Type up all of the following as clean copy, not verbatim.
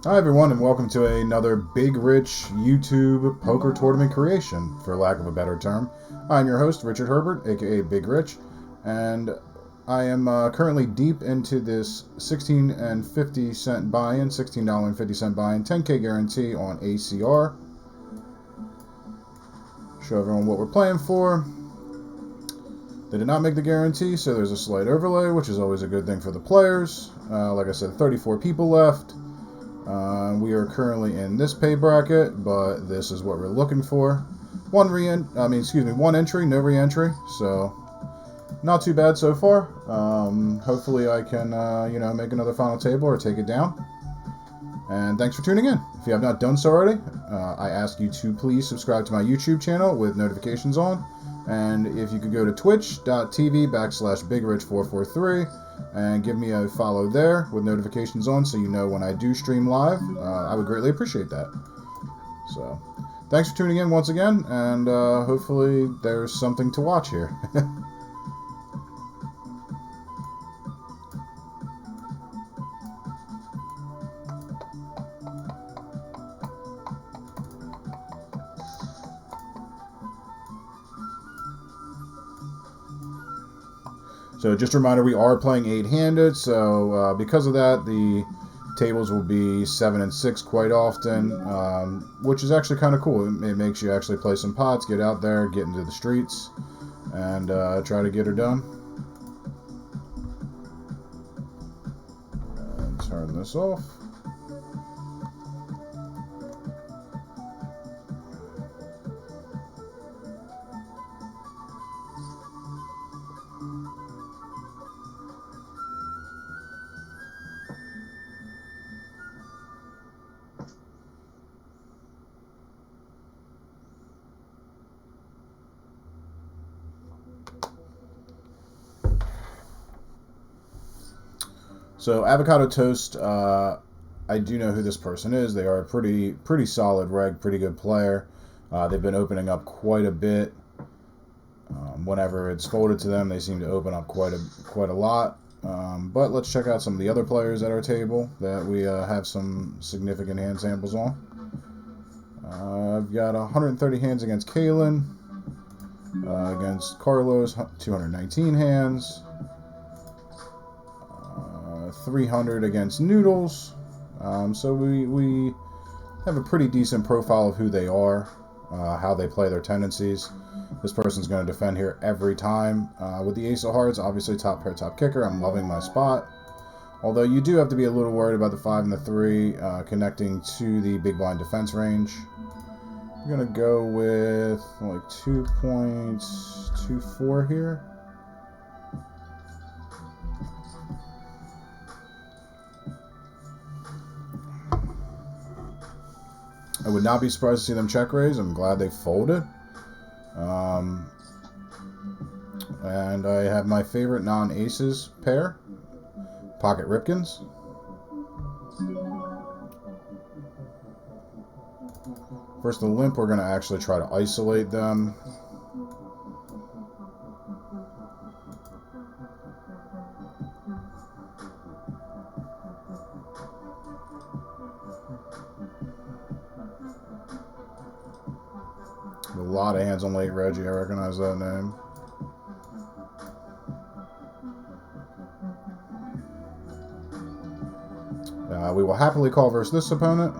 Hi everyone, and welcome to another Big Rich YouTube poker tournament creation, for lack of a better term. I'm your host, Richard Herbert, aka Big Rich, and I am currently deep into this 16 and 50 cent buy-in, $16.50 buy-in, 10K guarantee on ACR. Show everyone what we're playing for. They did not make the guarantee, so there's a slight overlay, which is always a good thing for the players. Like I said, 34 people left. We are currently in this pay bracket, but this is what we're looking for. One entry, no re-entry, so not too bad so far. Hopefully I can, make another final table or take it down. And thanks for tuning in. If you have not done so already, I ask you to please subscribe to my YouTube channel with notifications on. And if you could go to twitch.tv/BigRich443 and give me a follow there with notifications on so you know when I do stream live, I would greatly appreciate that. So, thanks for tuning in once again, and hopefully there's something to watch here. So just a reminder, we are playing 8-handed, so because of that, the tables will be 7 and 6 quite often, which is actually kind of cool. It makes you actually play some pots, get out there, get into the streets, and try to get her done. And turn this off. So Avocado Toast, I do know who this person is. They are a pretty solid reg, pretty good player. They've been opening up quite a bit. Whenever it's folded to them, they seem to open up quite a lot. But let's check out some of the other players at our table that we have some significant hand samples on. I've got 130 hands against Kalen. Against Carlos, 219 hands. 300 against Noodles. So we have a pretty decent profile of who they are, how they play their tendencies. This person's going to defend here every time. With the Ace of Hearts, obviously top pair, top kicker. I'm loving my spot. Although you do have to be a little worried about the 5 and the 3 connecting to the big blind defense range. I'm going to go with like 2.24 here. I would not be surprised to see them check raise. I'm glad they folded. And I have my favorite non-aces pair, Pocket Ripkins. First, the limp, we're going to actually try to isolate them. A lot of hands on late Reggie. I recognize that name. We will happily call versus this opponent.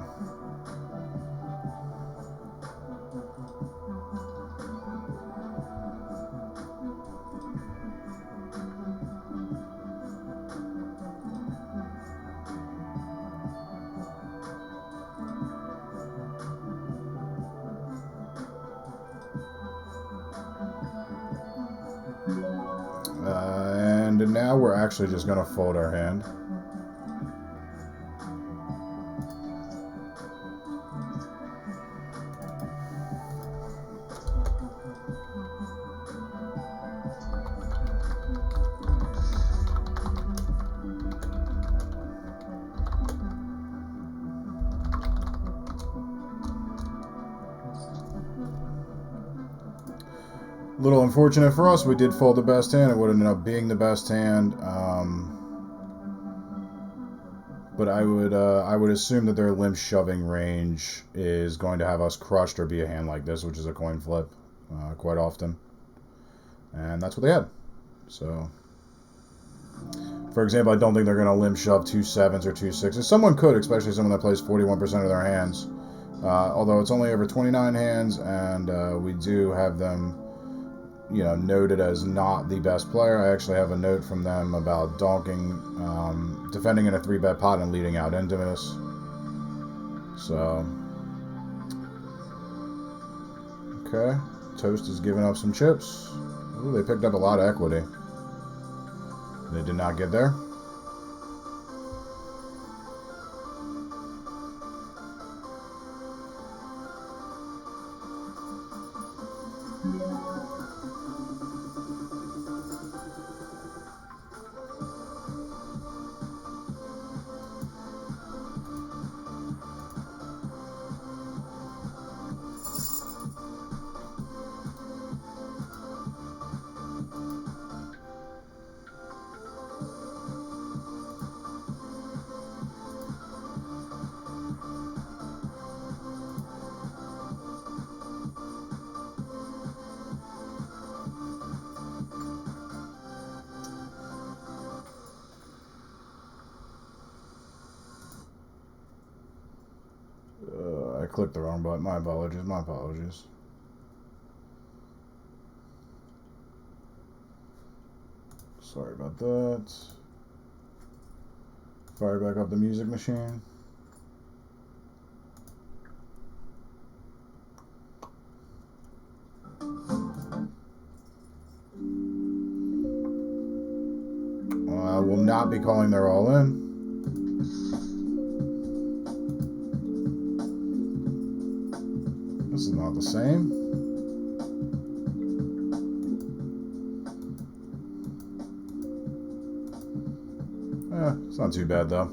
And now we're actually just going to fold our hand. A little unfortunate for us, we did fold the best hand. It would have ended up being the best hand. but I would assume that their limp shoving range is going to have us crushed or be a hand like this, which is a coin flip quite often. And that's what they had. So, for example, I don't think they're going to limp shove 2 7s or 2 6s. Someone could, especially someone that plays 41% of their hands. Although it's only over 29 hands, and we do have them, you know, noted as not the best player. I actually have a note from them about donking, defending in a 3-bet pot and leading out into this. So, okay. Toast is giving up some chips. Ooh, they picked up a lot of equity. They did not get there. I clicked the wrong button. My apologies. Sorry about that. Fire back up the music machine. I will not be calling their all in. This is not the same. It's not too bad though.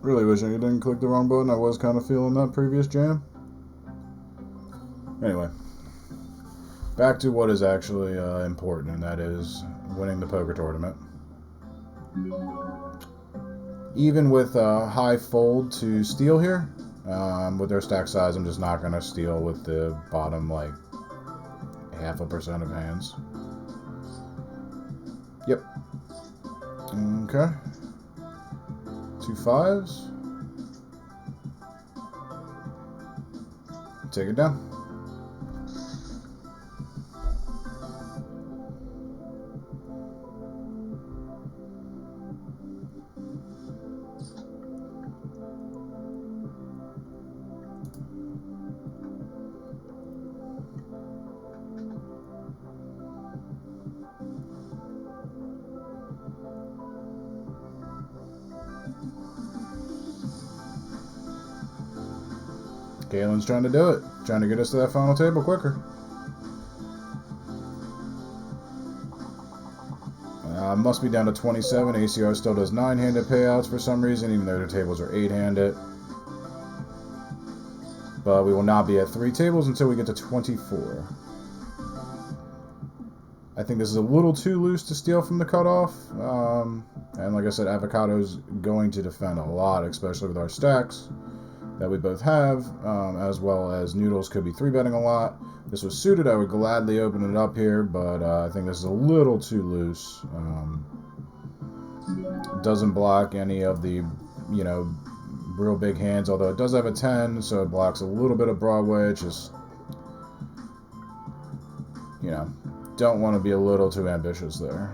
Really wish I didn't click the wrong button. I was kind of feeling that previous jam. Anyway, back to what is actually important, and that is winning the poker tournament. Even with a high fold to steal here, with their stack size, I'm just not going to steal with the bottom, like, 0.5% of hands. Yep. Okay. 2 5s. Take it down. Galen's trying to do it. Trying to get us to that final table quicker. Must be down to 27. ACR still does 9-handed payouts for some reason, even though their tables are 8-handed. But we will not be at 3 tables until we get to 24. I think this is a little too loose to steal from the cutoff. And like I said, Avocado's going to defend a lot, especially with our stacks that we both have, as well as Noodles could be 3-betting a lot. This was suited, I would gladly open it up here, but I think this is a little too loose. Doesn't block any of the, you know, real big hands, although it does have a 10, so it blocks a little bit of Broadway. It's just, you know, don't want to be a little too ambitious there.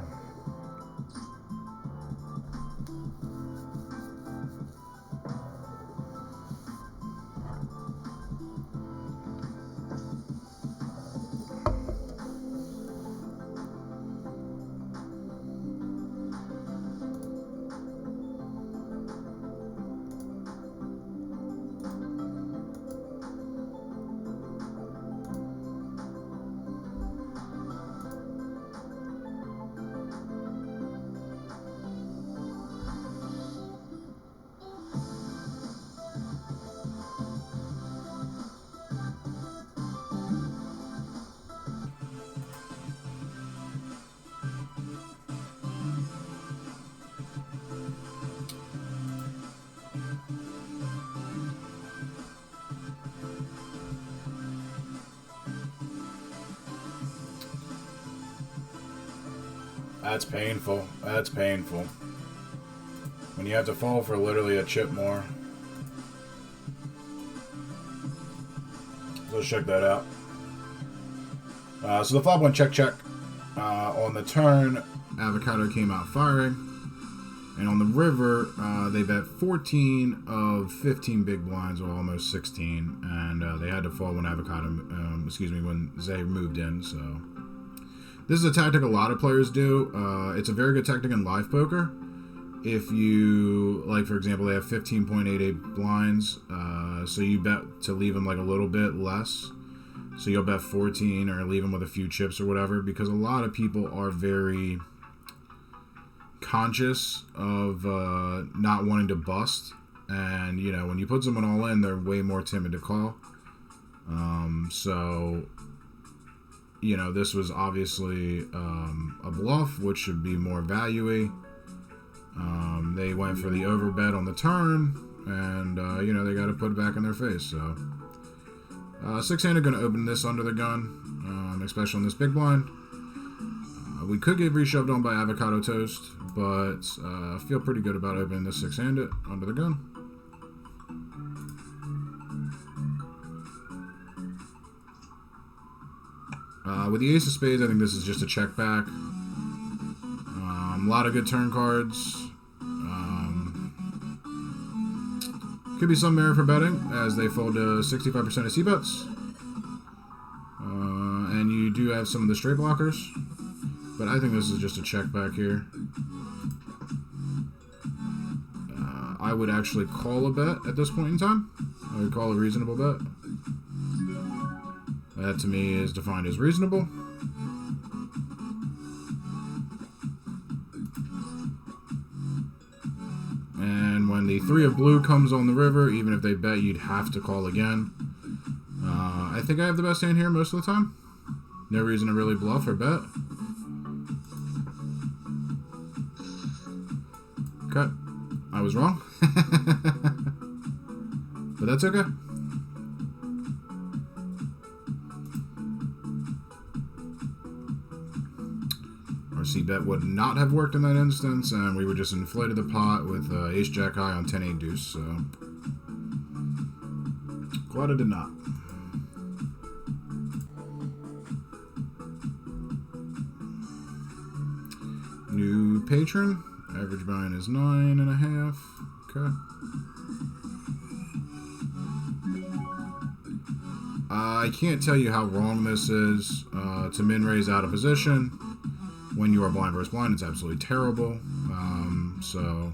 That's painful. That's painful. When you have to fall for literally a chip more. Let's check that out. So the flop went check, check. On the turn, Avocado came out firing. And on the river, they bet 14 of 15 big blinds, or almost 16. And they had to fall when when Zay moved in. So this is a tactic a lot of players do. It's a very good tactic in live poker. If you, like, for example, they have 15.88 blinds, so you bet to leave them like a little bit less. So you'll bet 14 or leave them with a few chips or whatever, because a lot of people are very conscious of not wanting to bust. And, you know, when you put someone all in, they're way more timid to call. So, you know, this was obviously a bluff, which should be more value-y. They went for the overbet on the turn, and, you know, they got to put it back in their face. So, six-handed going to open this under the gun, especially on this big blind. We could get reshoved on by Avocado Toast, but I feel pretty good about opening this six-handed under the gun. With the ace of spades, I think this is just a check back. A lot of good turn cards. Could be some merit for betting, as they fold to 65% of C-bets. And you do have some of the straight blockers. But I think this is just a check back here. I would actually call a bet at this point in time. I would call a reasonable bet. That to me is defined as reasonable. And when the three of blue comes on the river, even if they bet, you'd have to call again. I think I have the best hand here most of the time. No reason to really bluff or bet. Okay. I was wrong. But that's okay. Our C-bet would not have worked in that instance, and we would just inflated the pot with ace-jack high on 10-8 deuce, so glad I did not. New patron. Average buy-in is 9.5. Okay. I can't tell you how wrong this is to min-raise out of position. When you are blind versus blind, it's absolutely terrible. So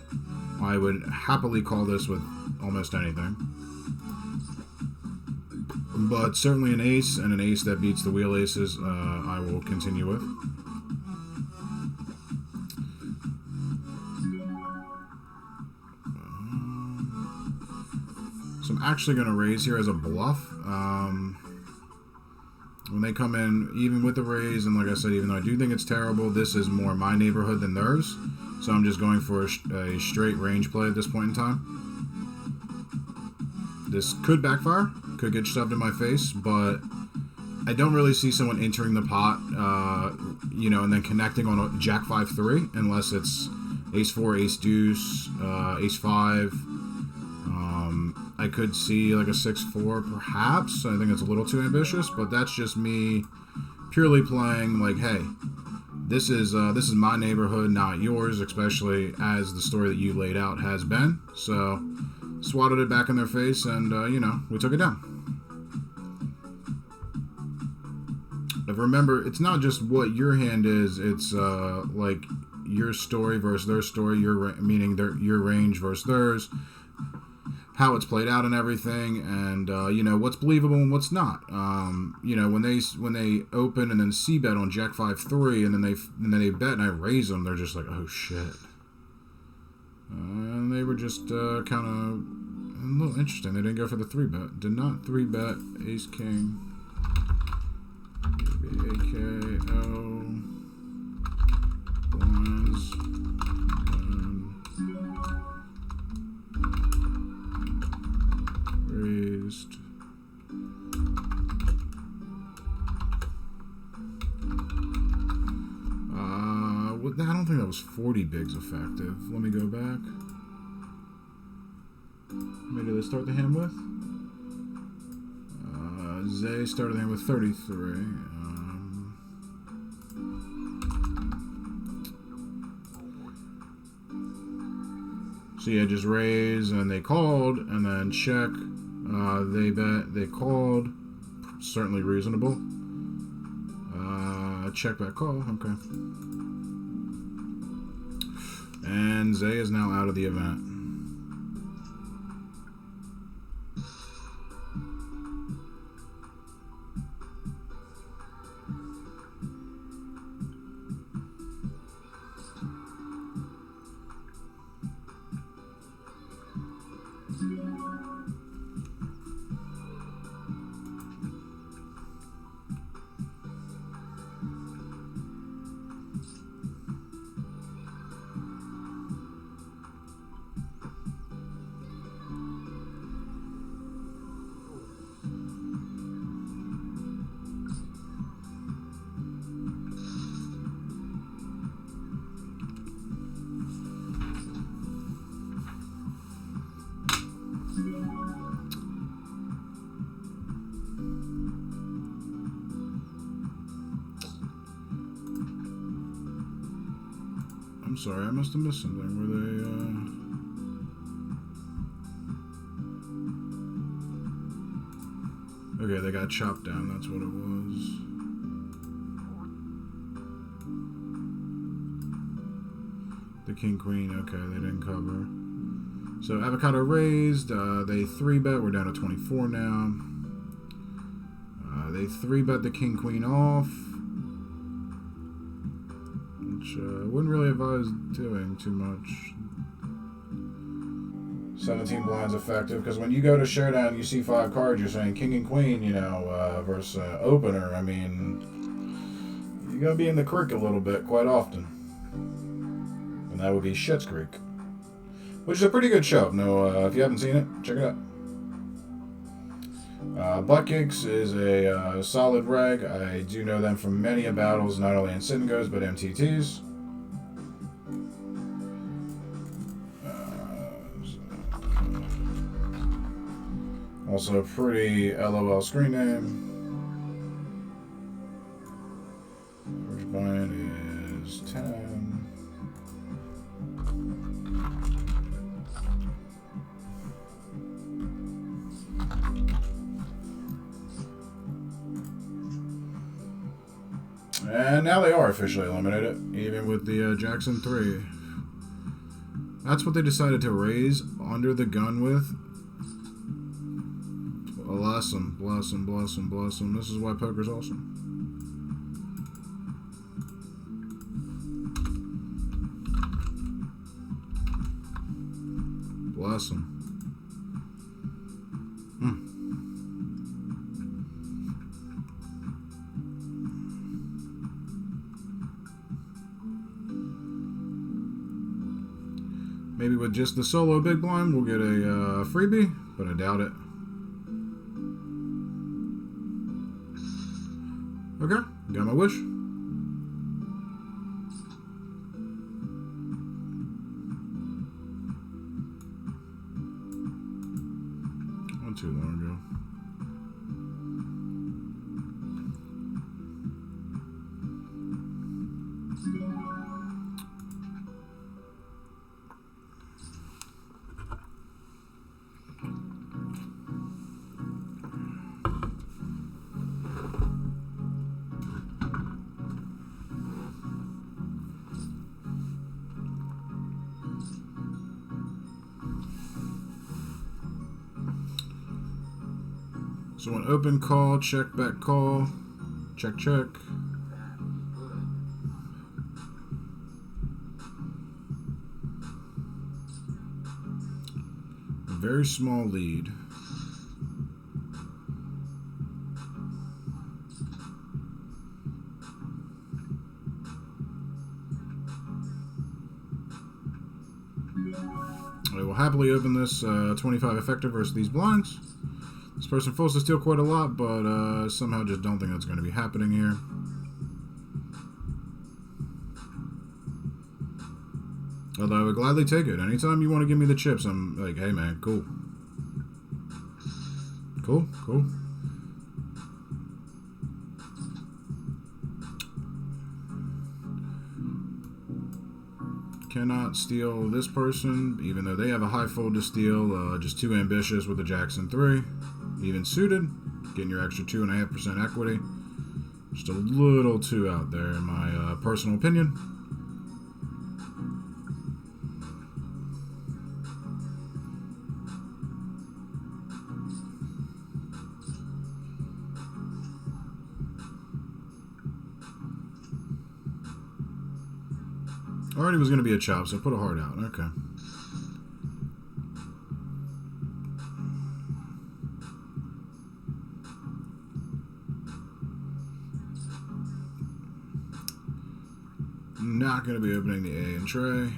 I would happily call this with almost anything. But certainly an ace, and an ace that beats the wheel aces, I will continue with. So I'm actually going to raise here as a bluff. When they come in, even with the raise, and like I said, even though I do think it's terrible, this is more my neighborhood than theirs. So I'm just going for a straight range play at this point in time. This could backfire, could get shoved in my face, but I don't really see someone entering the pot, you know, and then connecting on a jack 5-3, unless it's ace 4, ace deuce, ace 5. I could see like a 6-4 perhaps. I think it's a little too ambitious, but that's just me purely playing like, hey, this is my neighborhood, not yours, especially as the story that you laid out has been. So swatted it back in their face, and you know, we took it down. But remember, it's not just what your hand is, it's like your story versus their story, meaning your range versus theirs, how it's played out and everything, and you know, what's believable and what's not. You know, when they open and then c-bet on jack 5-3, and then they bet and I raise them, they're just like, oh shit. And they were just kind of a little interesting. They didn't go for the 3-bet. Did not 3-bet ace king. Maybe AKO blinds. Raised. I don't think that was 40 bigs effective. Let me go back. Maybe they start the hand with? Zay started the hand with 33. So yeah, just raise, and they called, and then check. They bet, they called. Certainly reasonable. Check back call, okay. And Zay is now out of the event. I'm sorry, I must have missed something. Were they, Okay, they got chopped down, that's what it was. The king, queen, okay, they didn't cover. So avocado raised, they 3-bet, we're down to 24 now. They 3-bet the king, queen off. Which wouldn't really advise doing too much. 17 blinds effective, because when you go to showdown, you see 5 cards, you're saying king and queen, you know, versus opener. I mean, you're going to be in the creek a little bit quite often. And that would be Schitt's Creek. Which is a pretty good show. No, if you haven't seen it, check it out. Butt Kicks is a solid reg. I do know them from many battles, not only in sit and goes, but MTTs. Also a pretty LOL screen name. Average blind is 10. And now they are officially eliminated, even with the Jackson 3. That's what they decided to raise under the gun with. Bless them, bless them, bless them, bless them. This is why poker's awesome. Bless them. Maybe with just the solo big blind, we'll get a freebie, but I doubt it. Okay, got my wish. Not too long ago. So an open call, check back call, check check. A very small lead. I will happily open this 25 effective versus these blinds. This person folds to steal quite a lot, but somehow just don't think that's going to be happening here. Although I would gladly take it. Anytime you want to give me the chips, I'm like, hey man, cool. Cool, cool. Cannot steal this person, even though they have a high fold to steal. Just too ambitious with the Jackson 3. Even suited, getting your extra 2.5% equity. Just a little too out there, in my personal opinion. Already was going to be a chop, so put a heart out. Okay. Not going to be opening the A and tray.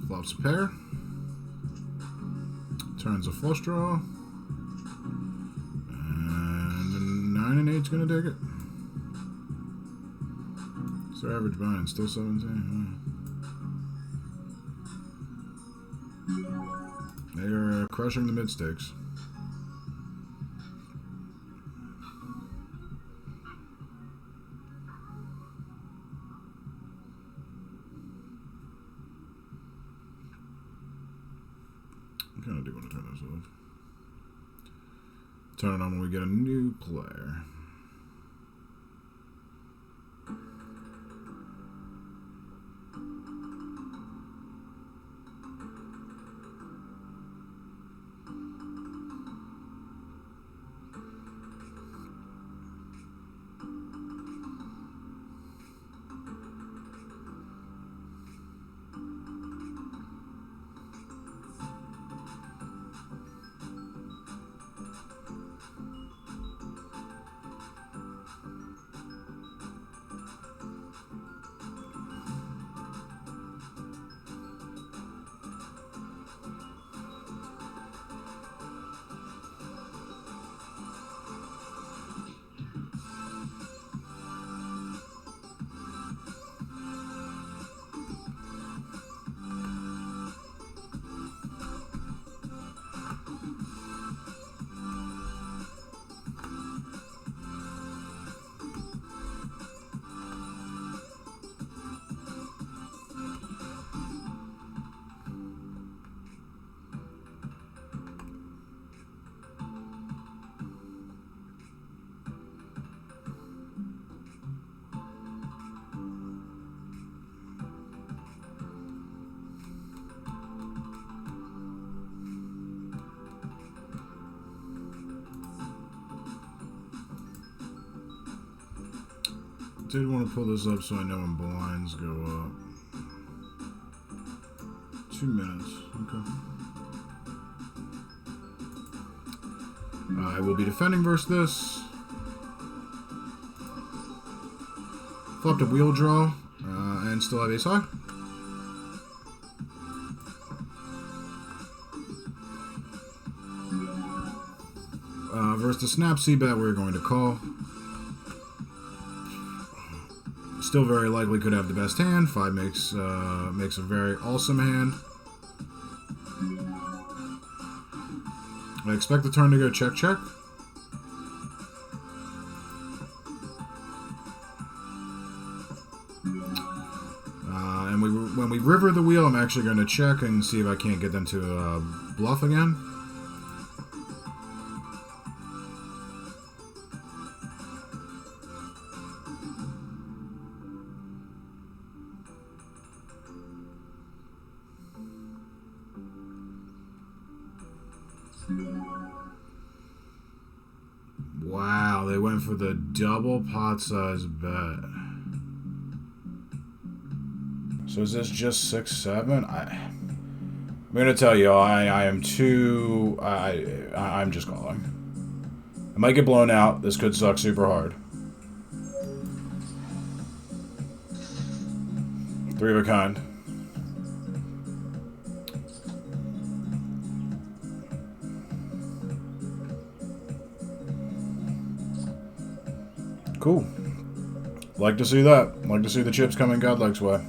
Flops a pair. Turns a flush draw. And 9 and 8's going to take it. What's their average bind? Still 17? They are crushing the mid stakes. I kind of do want to turn this off. Turn it on when we get a new player. Did want to pull this up so I know when blinds go up. 2 minutes. Okay. I will be defending versus this. Flopped a wheel draw and still have ace high. Versus the snap c-bet, we're going to call. Still very likely could have the best hand. 5 makes a very awesome hand. I expect the turn to go check check. And when we river the wheel, I'm actually going to check and see if I can't get them to bluff again. Wow, they went for the double pot size bet. So is this just 6-7? I'm gonna tell you, I am too. I'm just calling. I might get blown out. This could suck super hard. 3 of a kind. Cool. Like to see that. Like to see the chips coming Godlike's way.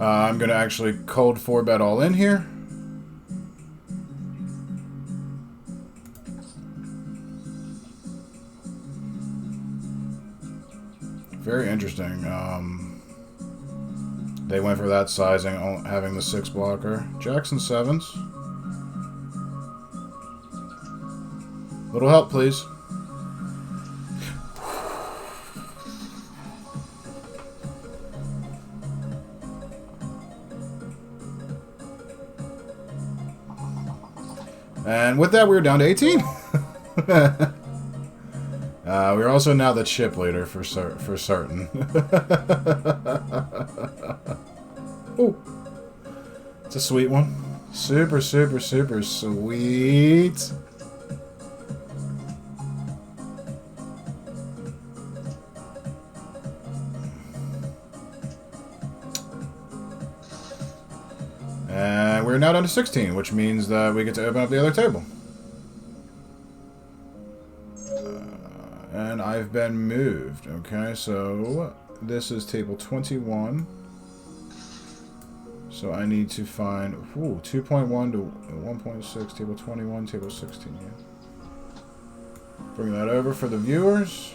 I'm going to actually cold 4-bet all in here. Very interesting. They went for that sizing, having the 6 blocker. Jacks and 7s. Little help, please. And with that, we're down to 18. We're also now the chip leader for certain. Ooh. It's a sweet one. Super, super, super sweet. And we're now down to 16, which means that we get to open up the other table. And I've been moved. Okay, so this is table 21. So I need to find 2.1 to 1.6, table 21, table 16. Yeah. Bring that over for the viewers.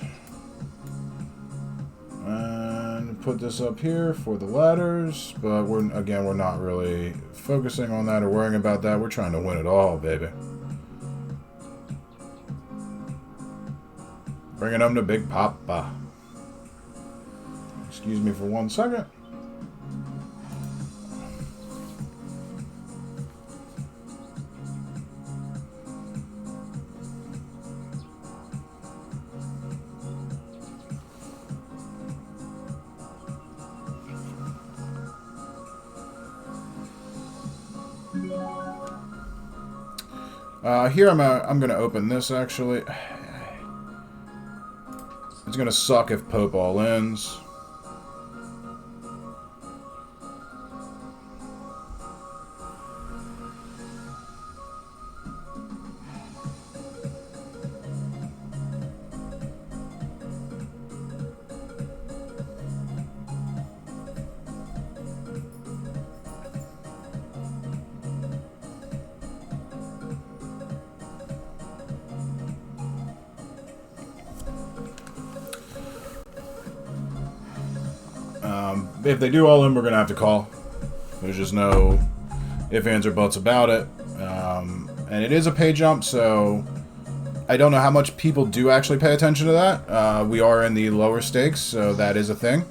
And put this up here for the ladders. But we're not really focusing on that or worrying about that. We're trying to win it all, baby. Bringing them to Big Papa. Excuse me for 1 second. Here I'm going to open this actually. It's going to suck if Pope all ends. If they do all in, we're going to have to call. There's just no ifs, ands, or buts about it. And it is a pay jump, so I don't know how much people do actually pay attention to that. We are in the lower stakes, so that is a thing.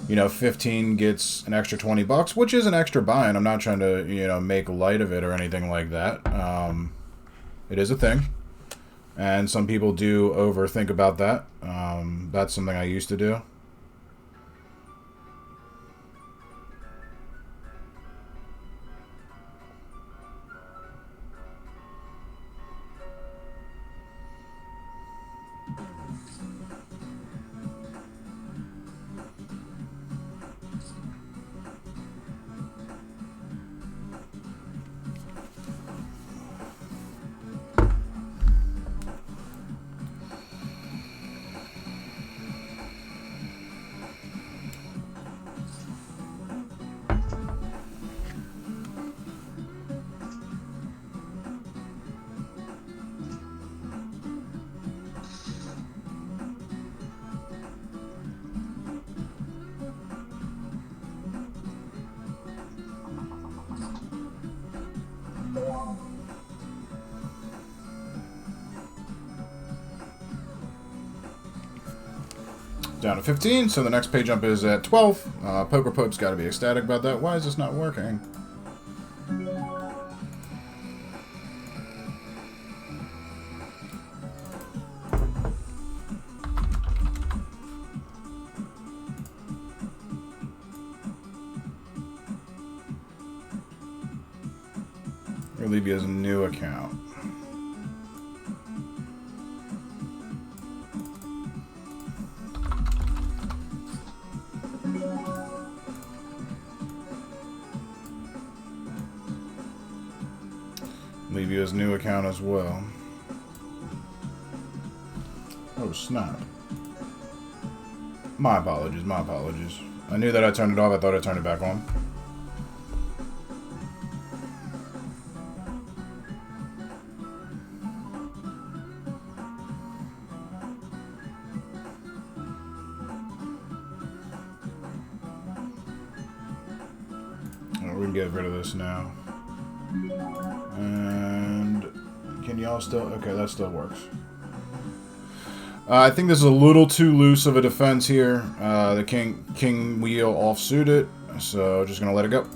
15 gets an extra 20 bucks, which is an extra buy-in. I'm not trying to, make light of it or anything like that. It is a thing. And some people do overthink about that. That's something I used to do. Down to 15, so the next pay jump is at 12. Poker Pope's got to be ecstatic about that. Why is this not working? leave you as a new account. Leave you as new account as well. Oh, snap. My apologies, my apologies. I knew that I turned it off. I thought I turned it back on. We can get rid of this now. And can y'all still... Okay, that still works. I think this is a little too loose of a defense here. The king wheel offsuited, so just gonna let it go.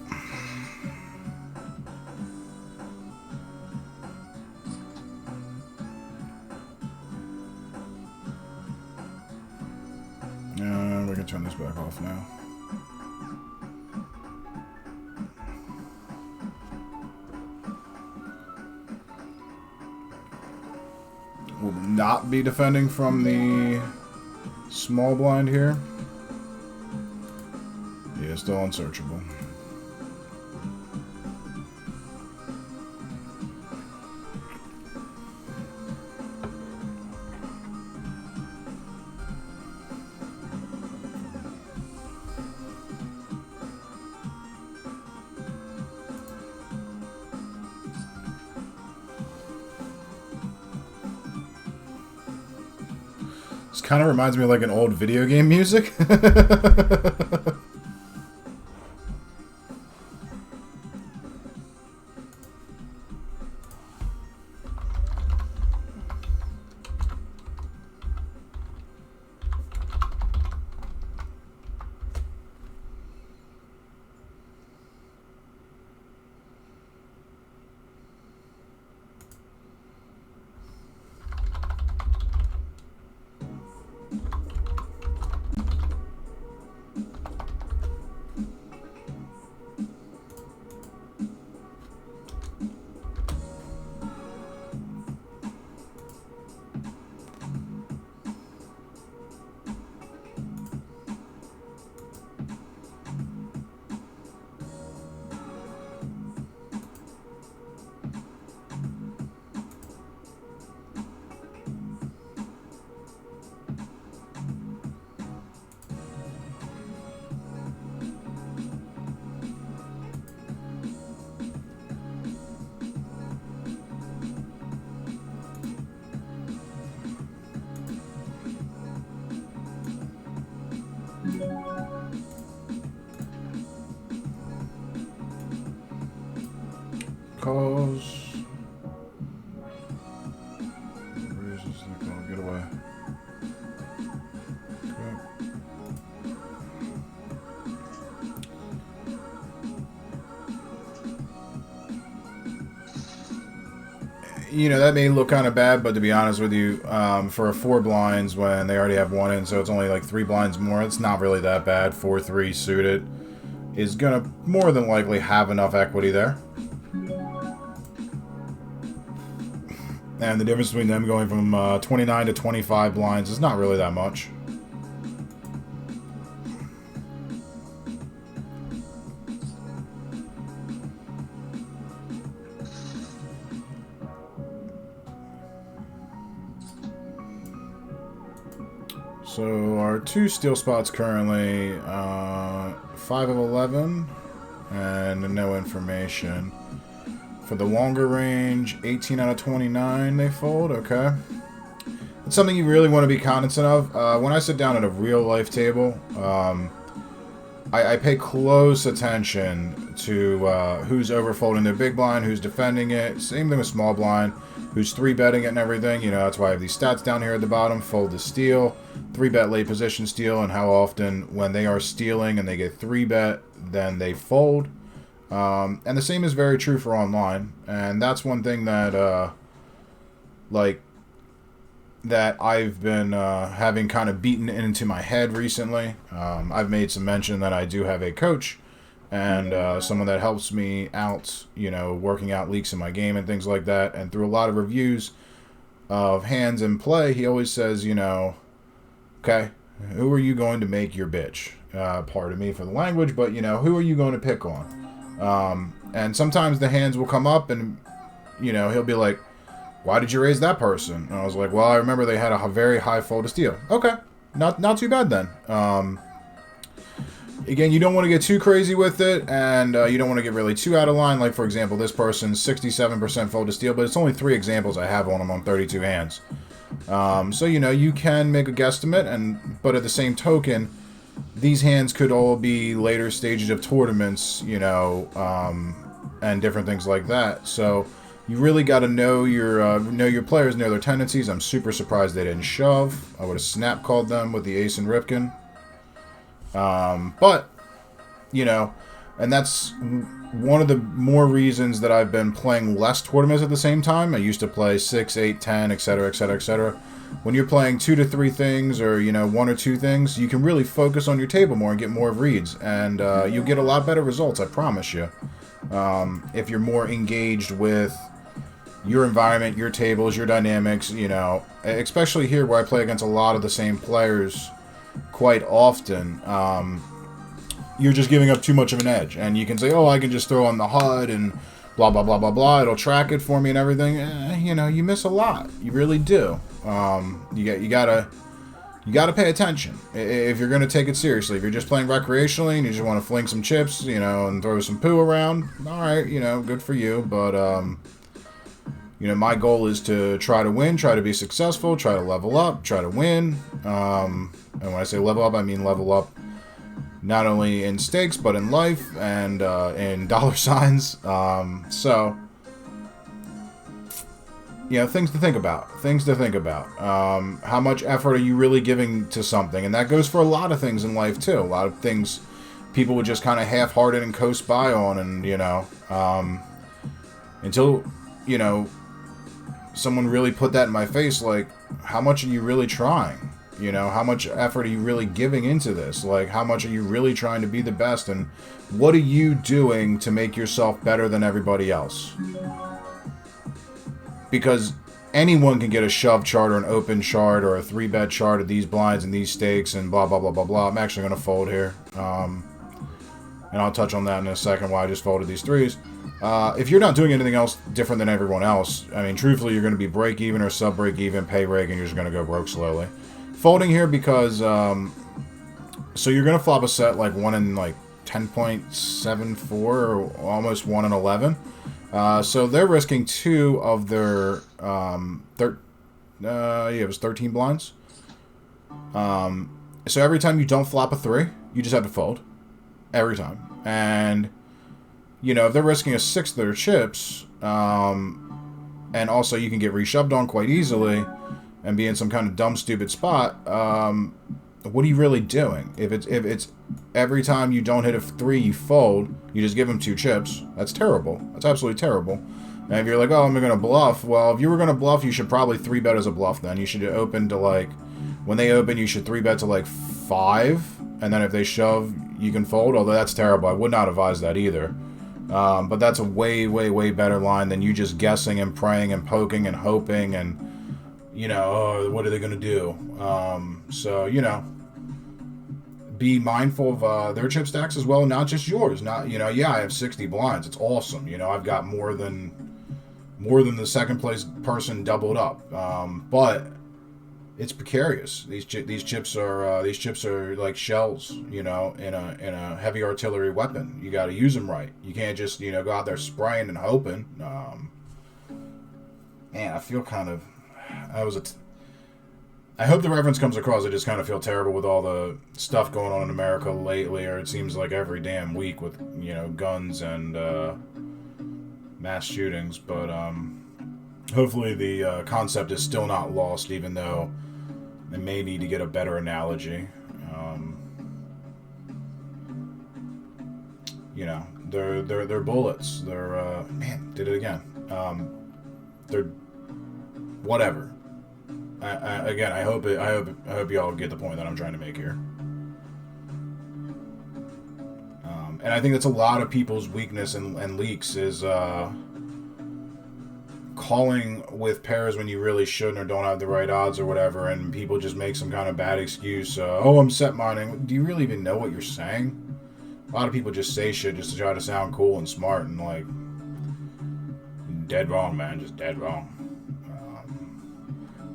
And we can turn this back off now. Will not be defending from the small blind here. Yeah, still unsearchable. This kind of reminds me of like an old video game music. Calls. Where is this thing going? Get away. Okay. You know, that may look kind of bad, but to be honest with you, for a 4 blinds when they already have 1 in, so it's only like 3 blinds more, it's not really that bad. 4-3 suited is going to more than likely have enough equity there. And the difference between them going from 29 to 25 blinds is not really that much. So our 2 steal spots currently 5 of 11 and no information. For the longer range, 18 out of 29 they fold, okay. It's something you really want to be cognizant of. When I sit down at a real life table, I pay close attention to who's overfolding their big blind, who's defending it. Same thing with small blind, who's 3-betting it and everything. You know, that's why I have these stats down here at the bottom. Fold to steal, 3-bet late position steal, and how often when they are stealing and they get 3-bet, then they fold. And the same is very true for online, and that's one thing that, that I've been having kind of beaten into my head recently. I've made some mention that I do have a coach, and someone that helps me out, working out leaks in my game and things like that. And through a lot of reviews of hands in play, he always says, okay, who are you going to make your bitch? Pardon me for the language, but, who are you going to pick on? And sometimes the hands will come up and, he'll be like, why did you raise that person? And I was like, well, I remember they had a very high fold to steal. Okay, not too bad then. Again, you don't want to get too crazy with it, and you don't want to get really too out of line. Like, for example, this person's 67% fold to steal, but it's only 3 examples I have on them on 32 hands. So, you can make a guesstimate, but at the same token, these hands could all be later stages of tournaments, and different things like that. So you really got to know your players, know their tendencies. I'm super surprised they didn't shove. I would have snap called them with the ace and Ripken. But, and that's one of the more reasons that I've been playing less tournaments at the same time. I used to play 6, 8, 10, etc., etc., etc. When you're playing 2 to 3 things or, 1 or 2 things, you can really focus on your table more and get more reads. And you'll get a lot better results, I promise you. If you're more engaged with your environment, your tables, your dynamics, especially here where I play against a lot of the same players quite often, you're just giving up too much of an edge. And you can say, oh, I can just throw on the HUD and blah, blah, blah, blah, blah. It'll track it for me and everything. You miss a lot. You really do. You gotta pay attention if you're going to take it seriously. If you're just playing recreationally and you just want to fling some chips, and throw some poo around, all right, good for you. But, my goal is to try to win, try to be successful, try to level up, try to win. And when I say level up, I mean level up not only in stakes, but in life and in dollar signs. So, things to think about. How much effort are you really giving to something? And that goes for a lot of things in life, too. A lot of things people would just kind of half-hearted and coast by on, and, until, someone really put that in my face, like, how much are you really trying? How much effort are you really giving into this? Like, how much are you really trying to be the best? And what are you doing to make yourself better than everybody else? Because anyone can get a shove chart or an open chart or a 3-bet chart of these blinds and these stakes and blah, blah, blah, blah, blah. I'm actually going to fold here. And I'll touch on that in a second, why I just folded these 3s. If you're not doing anything else different than everyone else, I mean, truthfully, you're going to be break even or sub break even, pay rake, and you're just going to go broke slowly. Folding here because, so you're going to flop a set like 1 in like 10.74 or almost 1 in 11. So they're risking 2 of their, it was 13 blinds. So every time you don't flop a 3, you just have to fold. Every time. And, if they're risking a 6th of their chips, and also you can get reshoved on quite easily and be in some kind of dumb, stupid spot, what are you really doing? If it's every time you don't hit a 3, you fold, you just give them 2 chips, that's terrible. That's absolutely terrible. And if you're like, oh, I'm going to bluff, well, if you were going to bluff, you should probably 3-bet as a bluff then. You should open to, like, when they open, you should 3-bet to, like, 5, and then if they shove, you can fold, although that's terrible. I would not advise that either. But that's a way, way, way better line than you just guessing and praying and poking and hoping and, oh, what are they going to do? So, be mindful of their chip stacks as well, not just yours. Not, yeah, I have 60 blinds. It's awesome. I've got more than the second place person doubled up. But it's precarious. These chips are like shells, in a heavy artillery weapon. You got to use them right. You can't just go out there spraying and hoping. Man, I feel kind of. I hope the reference comes across. I just kind of feel terrible with all the stuff going on in America lately, or it seems like every damn week with guns and mass shootings. But hopefully the concept is still not lost, even though they may need to get a better analogy. They're bullets. They're man, did it again. They're whatever. Again, I hope y'all get the point that I'm trying to make here. And I think that's a lot of people's weakness and leaks is calling with pairs when you really shouldn't or don't have the right odds or whatever, and people just make some kind of bad excuse. Oh, I'm set mining. Do you really even know what you're saying? A lot of people just say shit just to try to sound cool and smart, and like, dead wrong, man. Just dead wrong.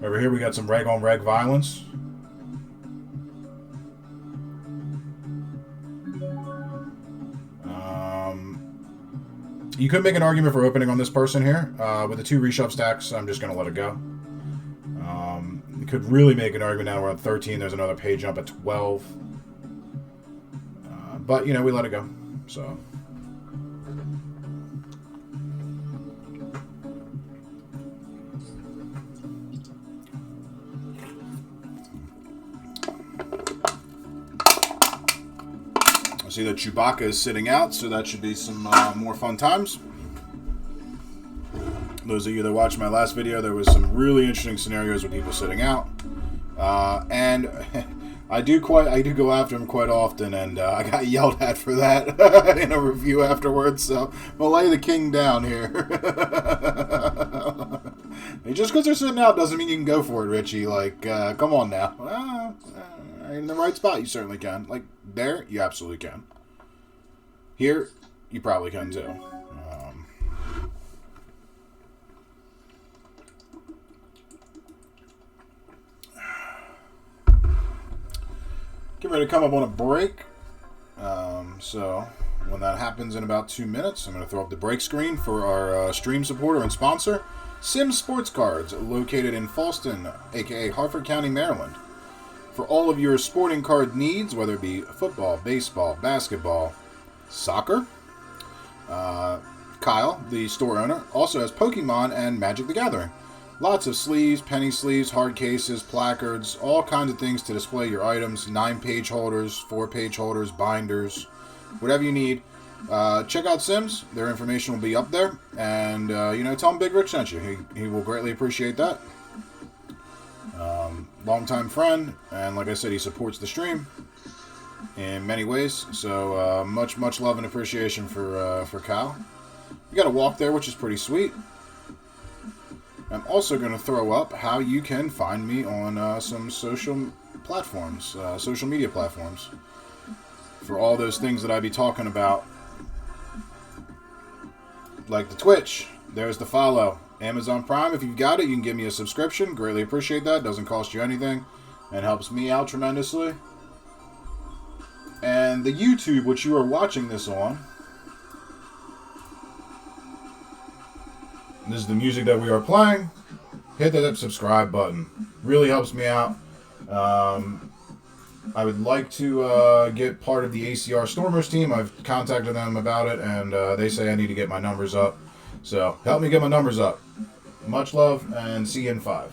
Over here we got some reg on reg violence. You could make an argument for opening on this person here. With the 2 reshove stacks, I'm just going to let it go. You could really make an argument now we're at 13. There's another pay jump at 12. But, you know, we let it go. So. I see that Chewbacca is sitting out, so that should be some more fun times. Those of you that watched my last video, there was some really interesting scenarios with people sitting out, and I do go after him quite often, and I got yelled at for that in a review afterwards. So I'm gonna lay the king down here. Just because they're sitting out doesn't mean you can go for it, Richie. Like, come on now. In the right spot, you certainly can. Like, there, you absolutely can. Here, you probably can too. Get ready to come up on a break. So, when that happens in about 2 minutes, I'm going to throw up the break screen for our stream supporter and sponsor, Sims Sports Cards, located in Falston, aka Harford County, Maryland. For all of your sporting card needs, whether it be football, baseball, basketball, soccer. Kyle, the store owner, also has Pokemon and Magic the Gathering. Lots of sleeves, penny sleeves, hard cases, placards, all kinds of things to display your items. 9-page holders, 4-page holders, binders, whatever you need. Check out Sims. Their information will be up there. And, tell them Big Rich sent you. He will greatly appreciate that. Longtime friend, and like I said, he supports the stream in many ways. So much love and appreciation for Kyle. We got a walk there, which is pretty sweet. I'm also going to throw up how you can find me on some social platforms, social media platforms, for all those things that I be talking about, like the Twitch. There's the follow. Amazon Prime, if you've got it, you can give me a subscription. Greatly appreciate that. Doesn't cost you anything and helps me out tremendously. And the YouTube, which you are watching this on, this is the music that we are playing. Hit that subscribe button. Really helps me out. I would like to get part of the ACR Stormers team. I've contacted them about it, and they say I need to get my numbers up. So help me get my numbers up. Much love, and see you in 5.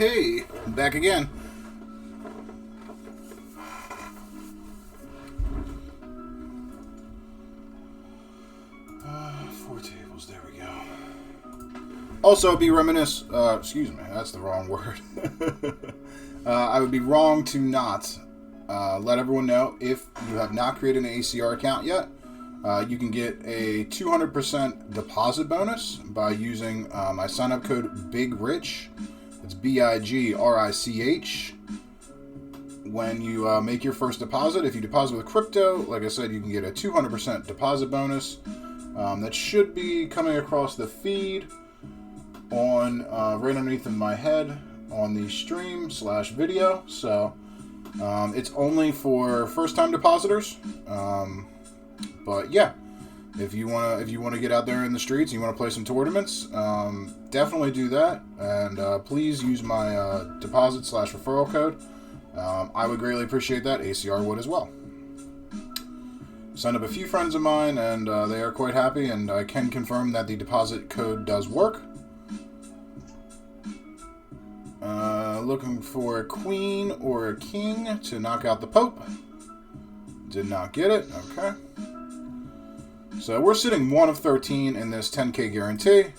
Hey, back again. Four tables, there we go. Also, be reminiscent, excuse me, that's the wrong word. I would be wrong to not let everyone know, if you have not created an ACR account yet, you can get a 200% deposit bonus by using my sign-up code BIGRICH. It's BIGRICH. When you make your first deposit, if you deposit with crypto, like I said, you can get a 200% deposit bonus. That should be coming across the feed on right underneath of my head on the stream/video. So it's only for first-time depositors. But yeah, if you wanna get out there in the streets and you want to play some tournaments, definitely do that. And please use my deposit/referral code. I would greatly appreciate that. ACR would as well. Signed up a few friends of mine, and they are quite happy, and I can confirm that the deposit code does work. Looking for a queen or a king to knock out the Pope. Did not get it. Okay. So we're sitting 1 of 13 in this 10K guarantee.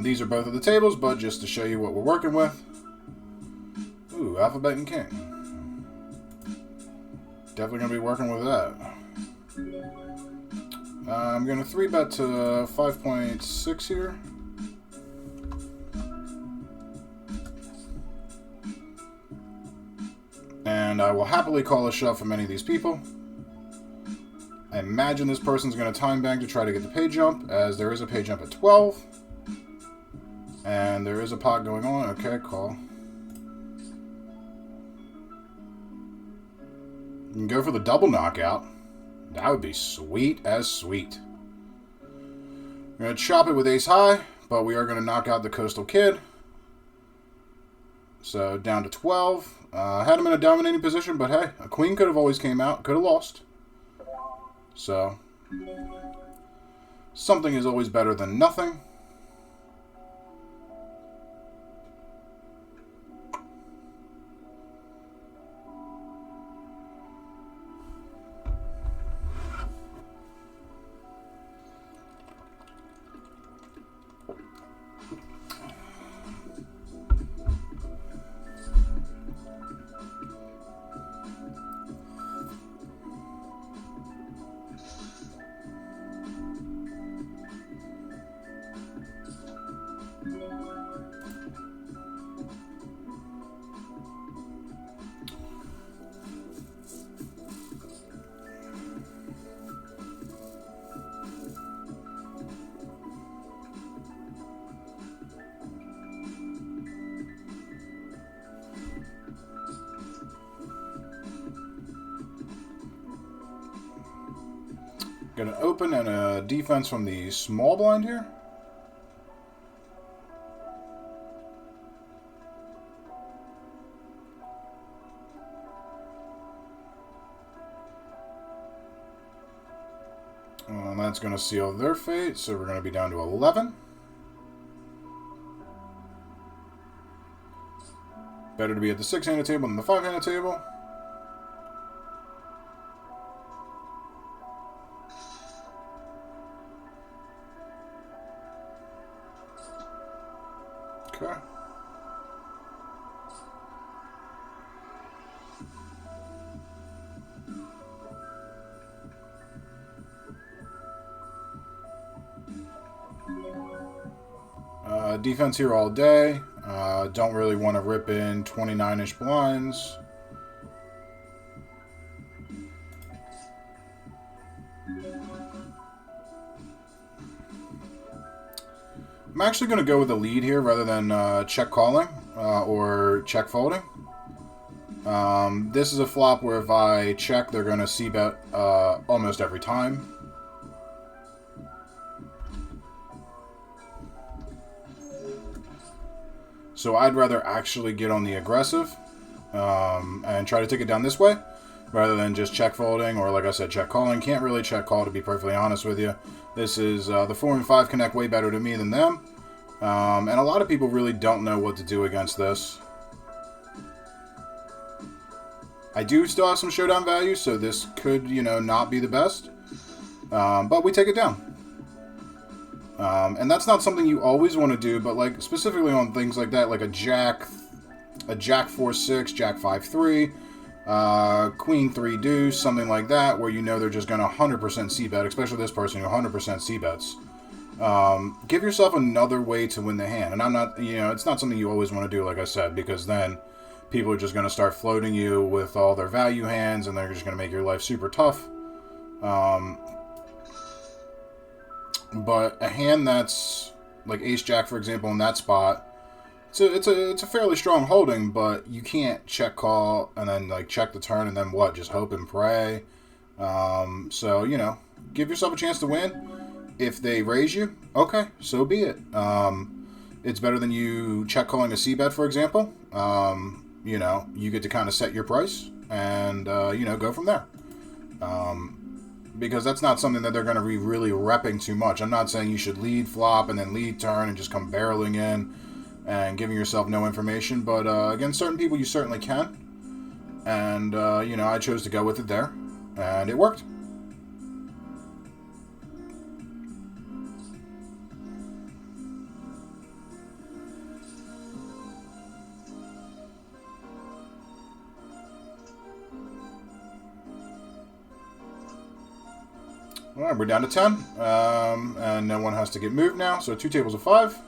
These are both of the tables, but just to show you what we're working with. Ooh, Alphabet and King. Definitely going to be working with that. I'm going to 3-bet to 5.6 here. And I will happily call a shove from any of these people. I imagine this person's going to time bank to try to get the pay jump, as there is a pay jump at 12. And there is a pot going on. Okay, call. You can go for the double knockout. That would be sweet as sweet. We're going to chop it with ace high, but we are going to knock out the Coastal Kid. So down to 12. Had him in a dominating position, but hey, a queen could have always came out. Could have lost. So, something is always better than nothing. Going to open and a defense from the small blind here. And that's going to seal their fate, so we're going to be down to 11. Better to be at the 6-handed table than the 5-handed table. Okay. Defense here all day. Don't really want to rip in 29-ish blinds. I'm actually going to go with the lead here rather than check calling or check folding. This is a flop where if I check, they're going to c-bet almost every time. So I'd rather actually get on the aggressive and try to take it down this way rather than just check folding or, like I said, check calling. Can't really check call, to be perfectly honest with you. This is the 4 and 5 connect way better to me than them. And a lot of people really don't know what to do against this. I do still have some showdown value, so this could, you know, not be the best. But we take it down. And that's not something you always want to do, but like specifically on things like that, like a Jack 4-6, Jack 5-3, Queen 3 deuce, something like that, where you know they're just going to 100% c-bet, especially this person who 100% c-bets. Give yourself another way to win the hand. And I'm not, you know, it's not something you always want to do, like I said, because then people are just going to start floating you with all their value hands, and they're just going to make your life super tough. But a hand that's like Ace-Jack, for example, in that spot, it's a fairly strong holding, but you can't check call and then like check the turn and then what? Just hope and pray. So, you know, give yourself a chance to win. If they raise you, okay, so be it. It's better than you check calling a c-bet, for example. You know, you get to kind of set your price and, you know, go from there. Because that's not something that they're going to be really repping too much. I'm not saying you should lead flop and then lead turn and just come barreling in and giving yourself no information. But against certain people, you certainly can. And, you know, I chose to go with it there. And it worked. Alright, we're down to 10, and no one has to get moved now, so 2 tables of 5.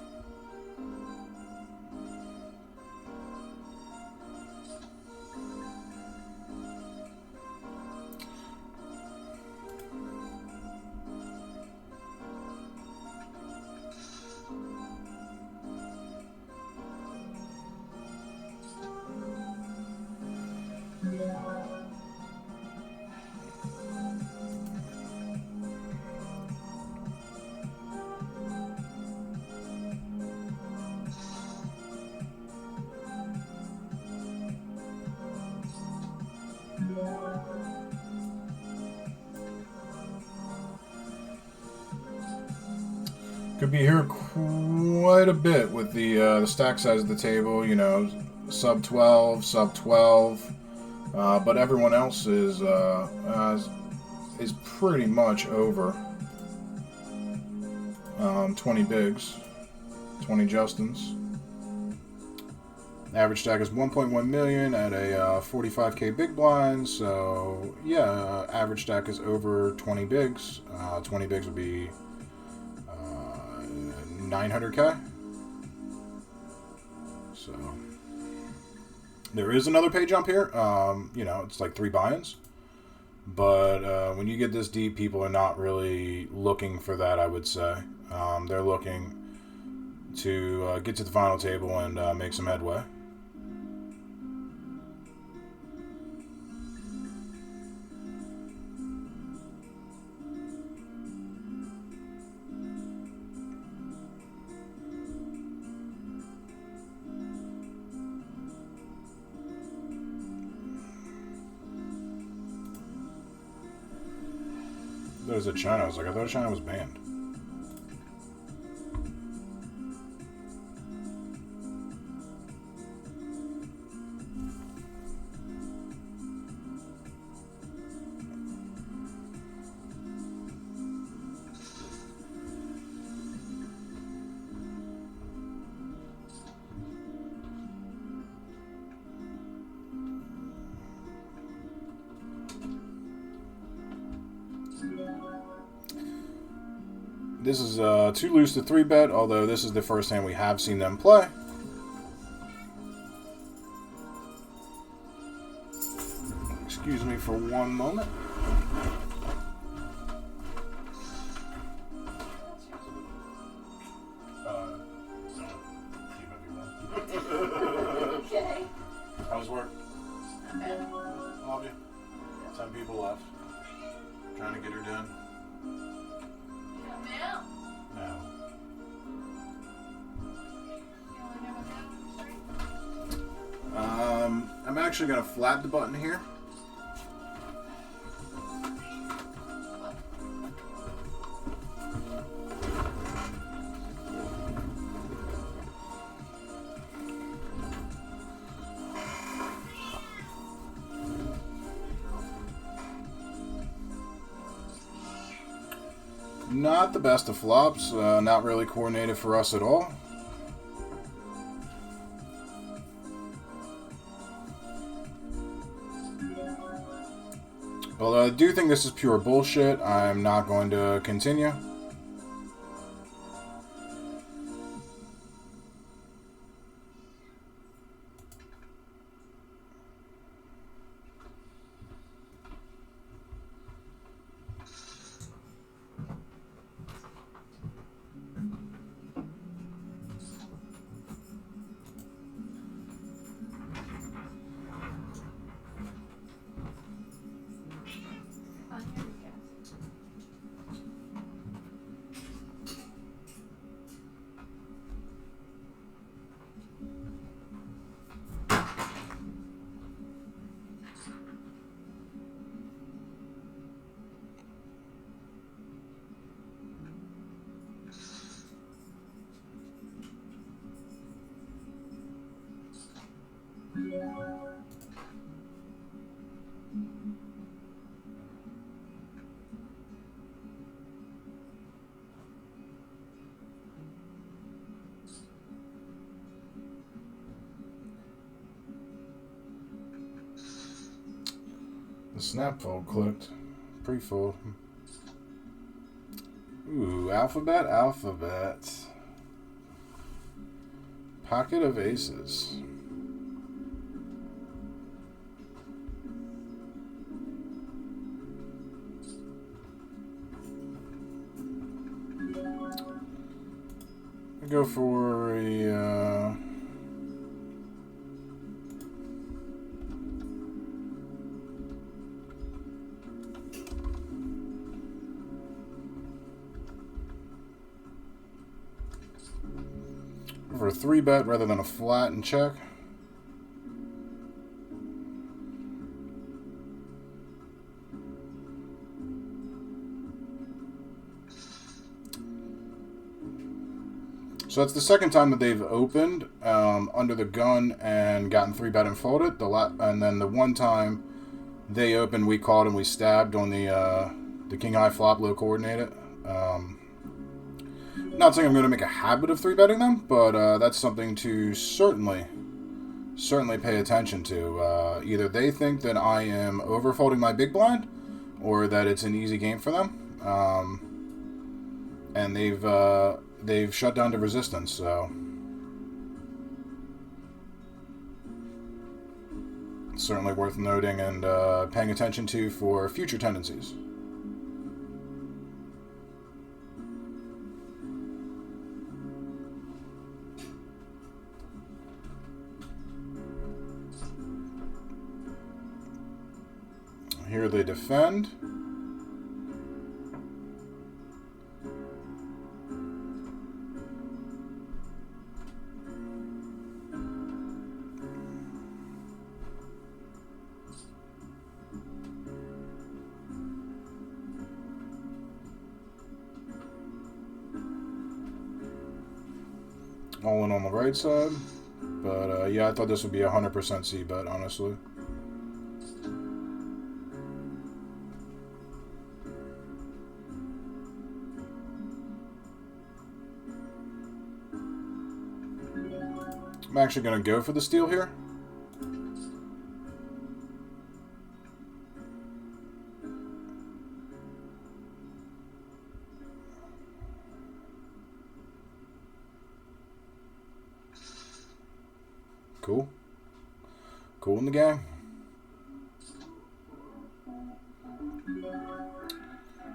Could be here quite a bit with the stack size of the table, you know, sub 12, sub 12, but everyone else is pretty much over 20 bigs, 20 Justins. Average stack is 1.1 million at a 45k big blind, so yeah, average stack is over 20 bigs. 20 bigs would be 900k. So there is another pay jump here. You know, it's like 3 buy-ins, but when you get this deep, people are not really looking for that, I would say. They're looking to get to the final table and make some headway. There's a China. I was like, I thought China was banned. This is too loose to 3-bet, although this is the first hand we have seen them play. Excuse me for one moment. Okay. How's work? Okay. All of you? 10 people left. Trying to get her done. No. I'm actually going to flat the button here. Not the best of flops. Not really coordinated for us at all. Although I do think this is pure bullshit, I'm not going to continue. The snap fold clicked. Pre-fold. Ooh, alphabet, alphabet. Pocket of aces. I go for a for a 3-bet rather than a flat and check. So that's the second time that they've opened under the gun and gotten 3-bet and folded. And then the one time they opened, we called and we stabbed on the king high flop low coordinated. Not saying I'm going to make a habit of 3-betting them, but that's something to certainly pay attention to. Either they think that I am overfolding my big blind, or that it's an easy game for them, and they've shut down to resistance. So it's certainly worth noting and paying attention to for future tendencies. Here they defend. All in on the right side. But yeah, I thought this would be a 100% C-bet, honestly. I'm actually going to go for the steal here. Cool. Cool in the gang.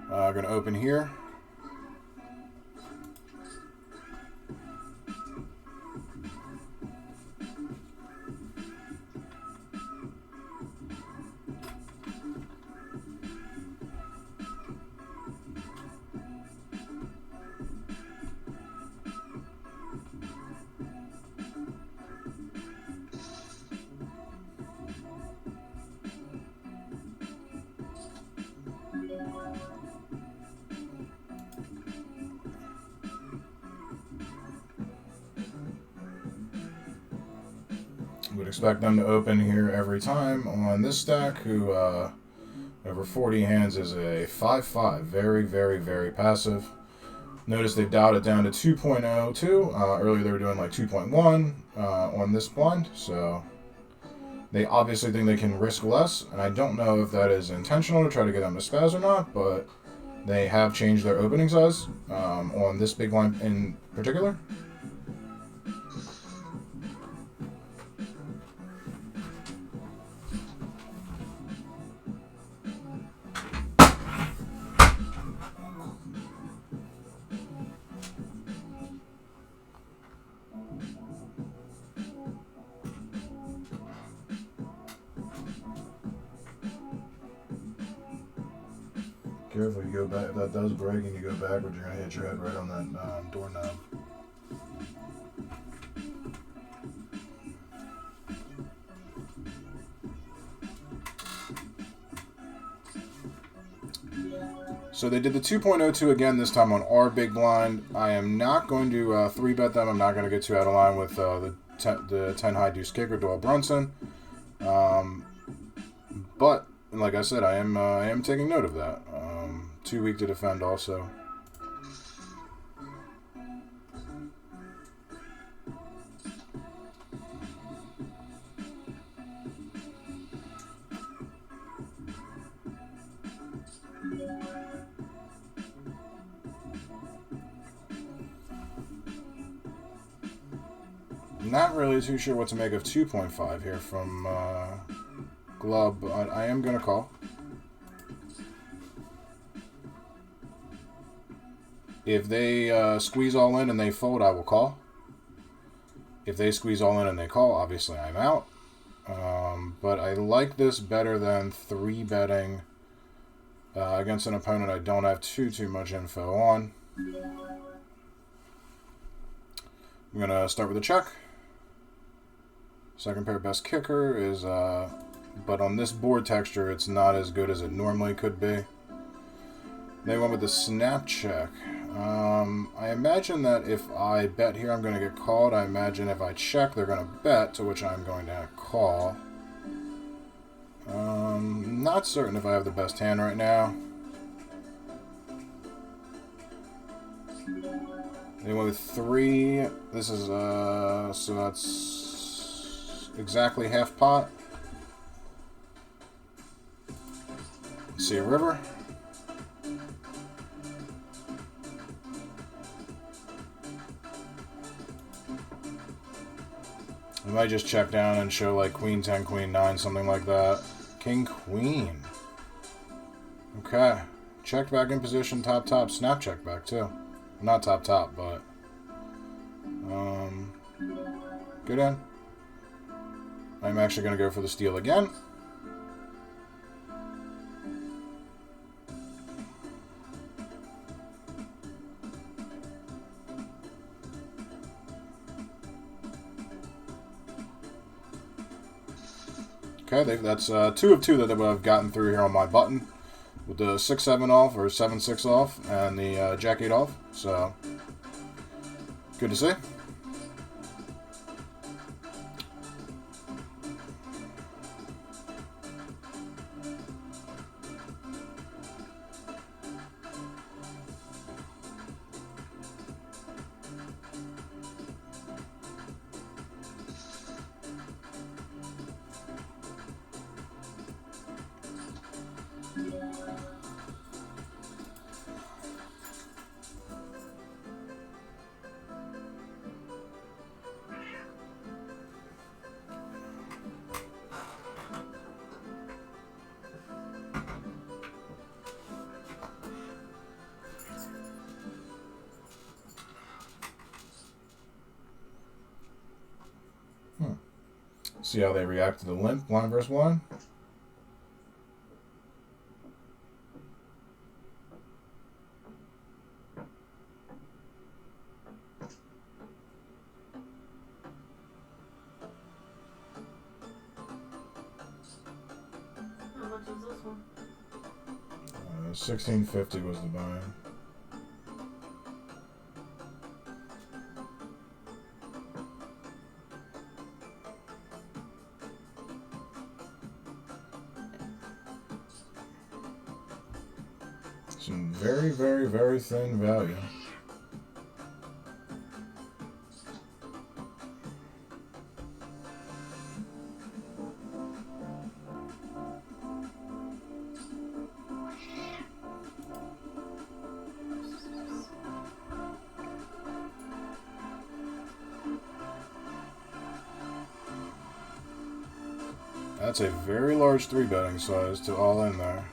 Going to open here. Would expect them to open here every time on this stack, who Over 40 hands is a 5/5. Very, very, very passive. Notice they've dialed it down to 2.02. Earlier they were doing like 2.1 on this blind, so they obviously think they can risk less, and I don't know if that is intentional to try to get them to spaz or not, but they have changed their opening size on this big blind in particular. Careful, you go back. If that does break and you go backwards, you're going to hit your head right on that doorknob. So they did the 2.02 again, this time on our big blind. I am not going to 3-bet them. I'm not going to get too out of line with the 10 high deuce kicker, Doyle Brunson. But, like I said, I am taking note of that. Too weak to defend also. Not really too sure what to make of 2.5 here from Glub, but I am going to call. If they squeeze all in and they fold, I will call. If they squeeze all in and they call, obviously I'm out. But I like this better than 3-betting against an opponent I don't have too much info on. I'm going to start with a check. Second pair best kicker is, but on this board texture, it's not as good as it normally could be. They went with the snap check. I imagine that if I bet here, I'm going to get called. I imagine if I check, they're going to bet, to which I'm going to call. Not certain if I have the best hand right now. They went with 3. This is, so that's exactly half pot. Let's see a river. We might just check down and show like Queen 10, Queen 9, something like that. King, Queen. Okay. Checked back in position, top, snap check back too. Not top, but good end. I'm actually going to go for the steal again. Okay, that's 2 of 2 that I've gotten through here on my button. With the 6-7 off, or 7-6 off, and the Jack-8 off. So, good to see. See how they react to the limp, blind versus blind. How much is this one? 1650 was the buy. Some very, very, very thin value. That's a very large 3-betting size to all in there.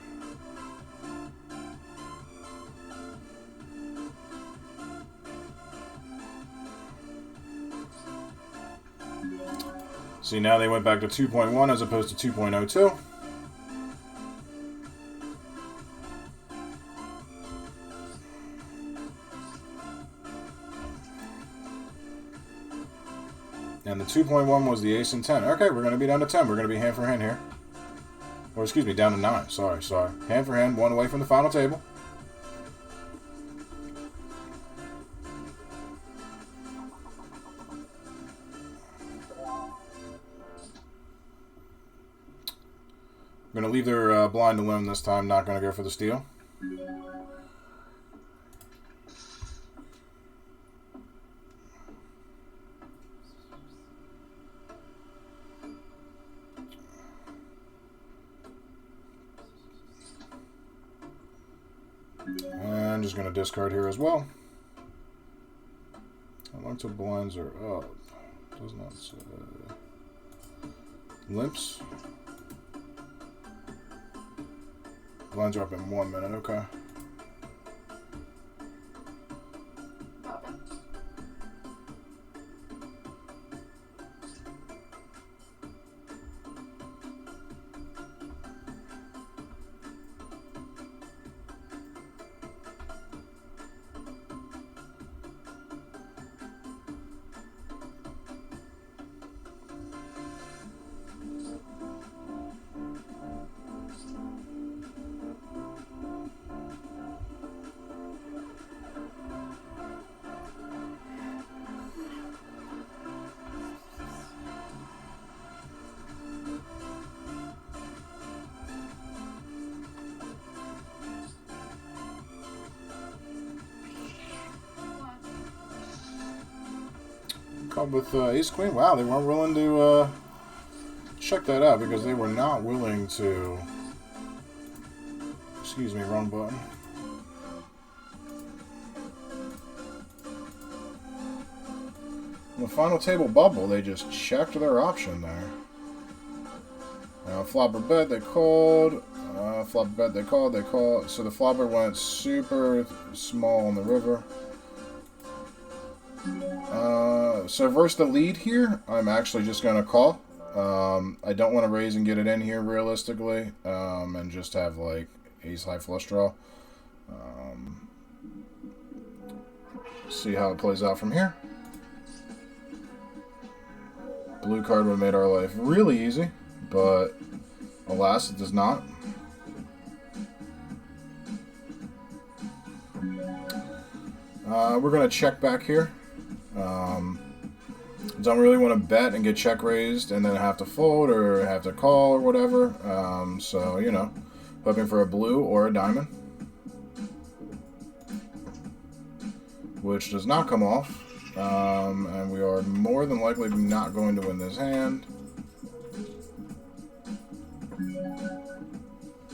See, now they went back to 2.1 as opposed to 2.02. And the 2.1 was the ace and 10. Okay, we're going to be down to 10. We're going to be hand for hand here. Or excuse me, down to 9. Sorry. Hand for hand, one away from the final table. I'm going to leave their blind alone this time. Not going to go for the steal. And just going to discard here as well. How long till blinds are up? Does not say. Limps. Blinds are up in 1 minute, okay. With ace queen. Wow, they weren't willing to check that out because they were not willing to. Excuse me, wrong button. In the final table bubble, they just checked their option there. Flopper bet, they called. Flopper bet, they called. They called. So the flopper went super small on the river. So versus the lead here, I'm actually just going to call. I don't want to raise and get it in here realistically, and just have like ace high flush draw. See how it plays out from here. Blue card would have made our life really easy, but alas, it does not. We're going to check back here. Don't really want to bet and get check raised and then have to fold or have to call or whatever. So, you know, hoping for a blue or a diamond, which does not come off. And we are more than likely not going to win this hand.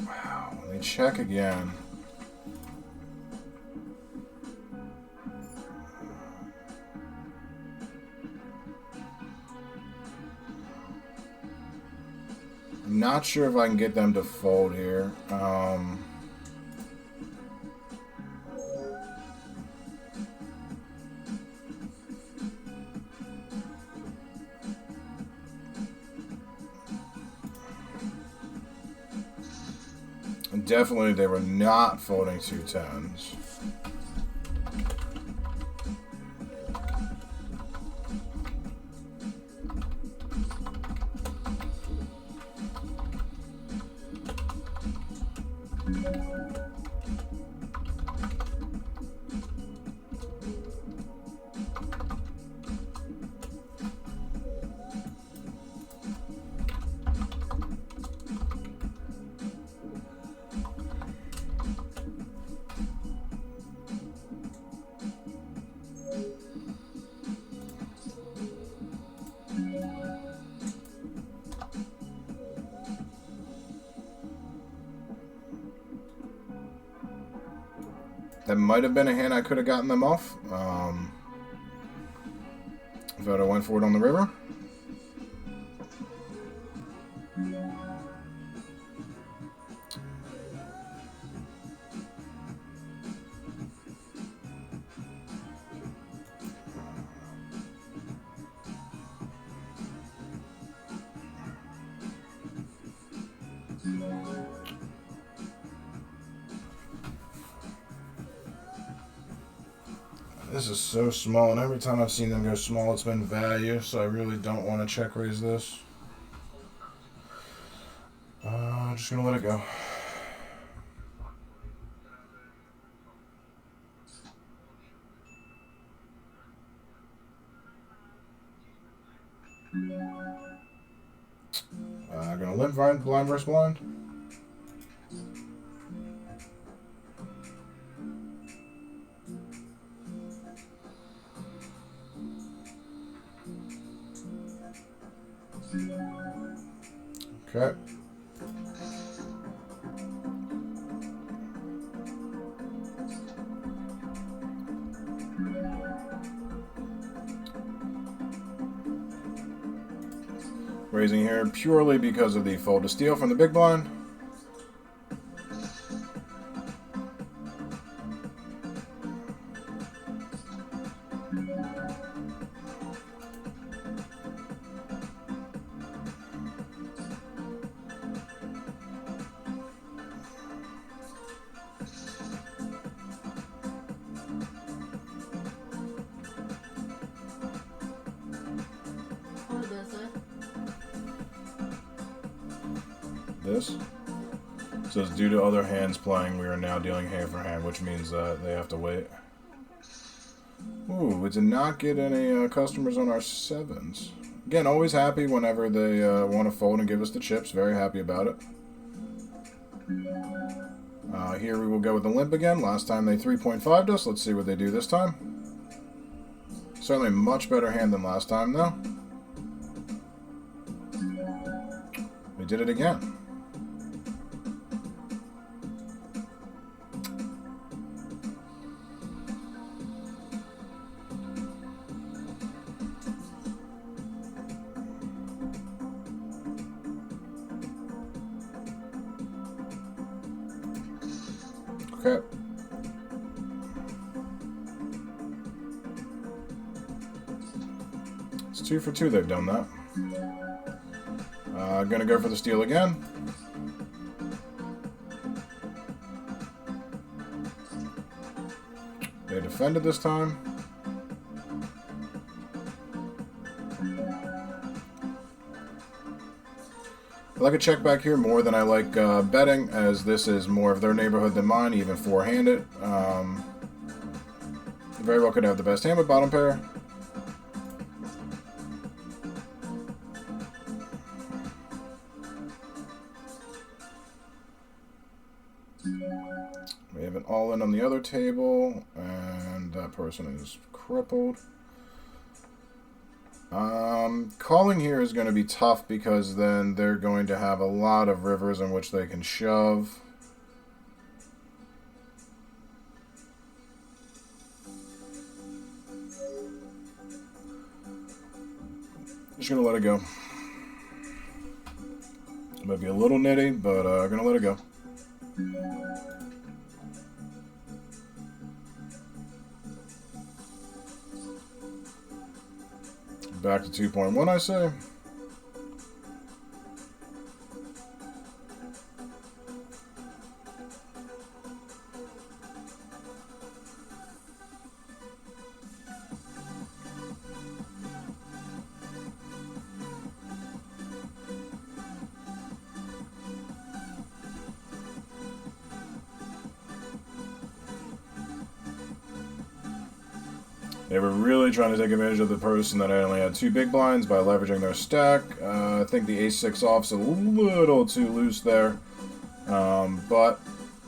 Wow, they check again. I'm not sure if I can get them to fold here. And definitely they were not folding 2 10s. That might have been a hand I could have gotten them off. If I'd have went for it on the river. This is so small, and every time I've seen them go small, it's been value, so I really don't want to check raise this. I'm just going to let it go. I'm going to limp blind versus blind. Okay. Raising here purely because of the fold to steal from the big blind. This says, due to other hands playing, we are now dealing hand for hand, which means that they have to wait. Ooh, we did not get any customers on our sevens. Again, always happy whenever they want to fold and give us the chips. Very happy about it. Here we will go with the limp again. Last time they 3.5'd us. Let's see what they do this time. Certainly a much better hand than last time, though. We did it again. Okay. It's 2 for 2 they've done that. Gonna go for the steal again. They defended this time. I like a check back here more than I like betting, as this is more of their neighborhood than mine, even four-handed. Very well could have the best hand with bottom pair. We have an all-in on the other table, and that person is crippled. Calling here is going to be tough because then they're going to have a lot of rivers in which they can shove. Just going to let it go. It might be a little nitty, but I'm going to let it go. Back to 2.1, I say. They were really trying to take advantage of the person that I only had 2 big blinds by leveraging their stack. I think the ace-6 off's a little too loose there. But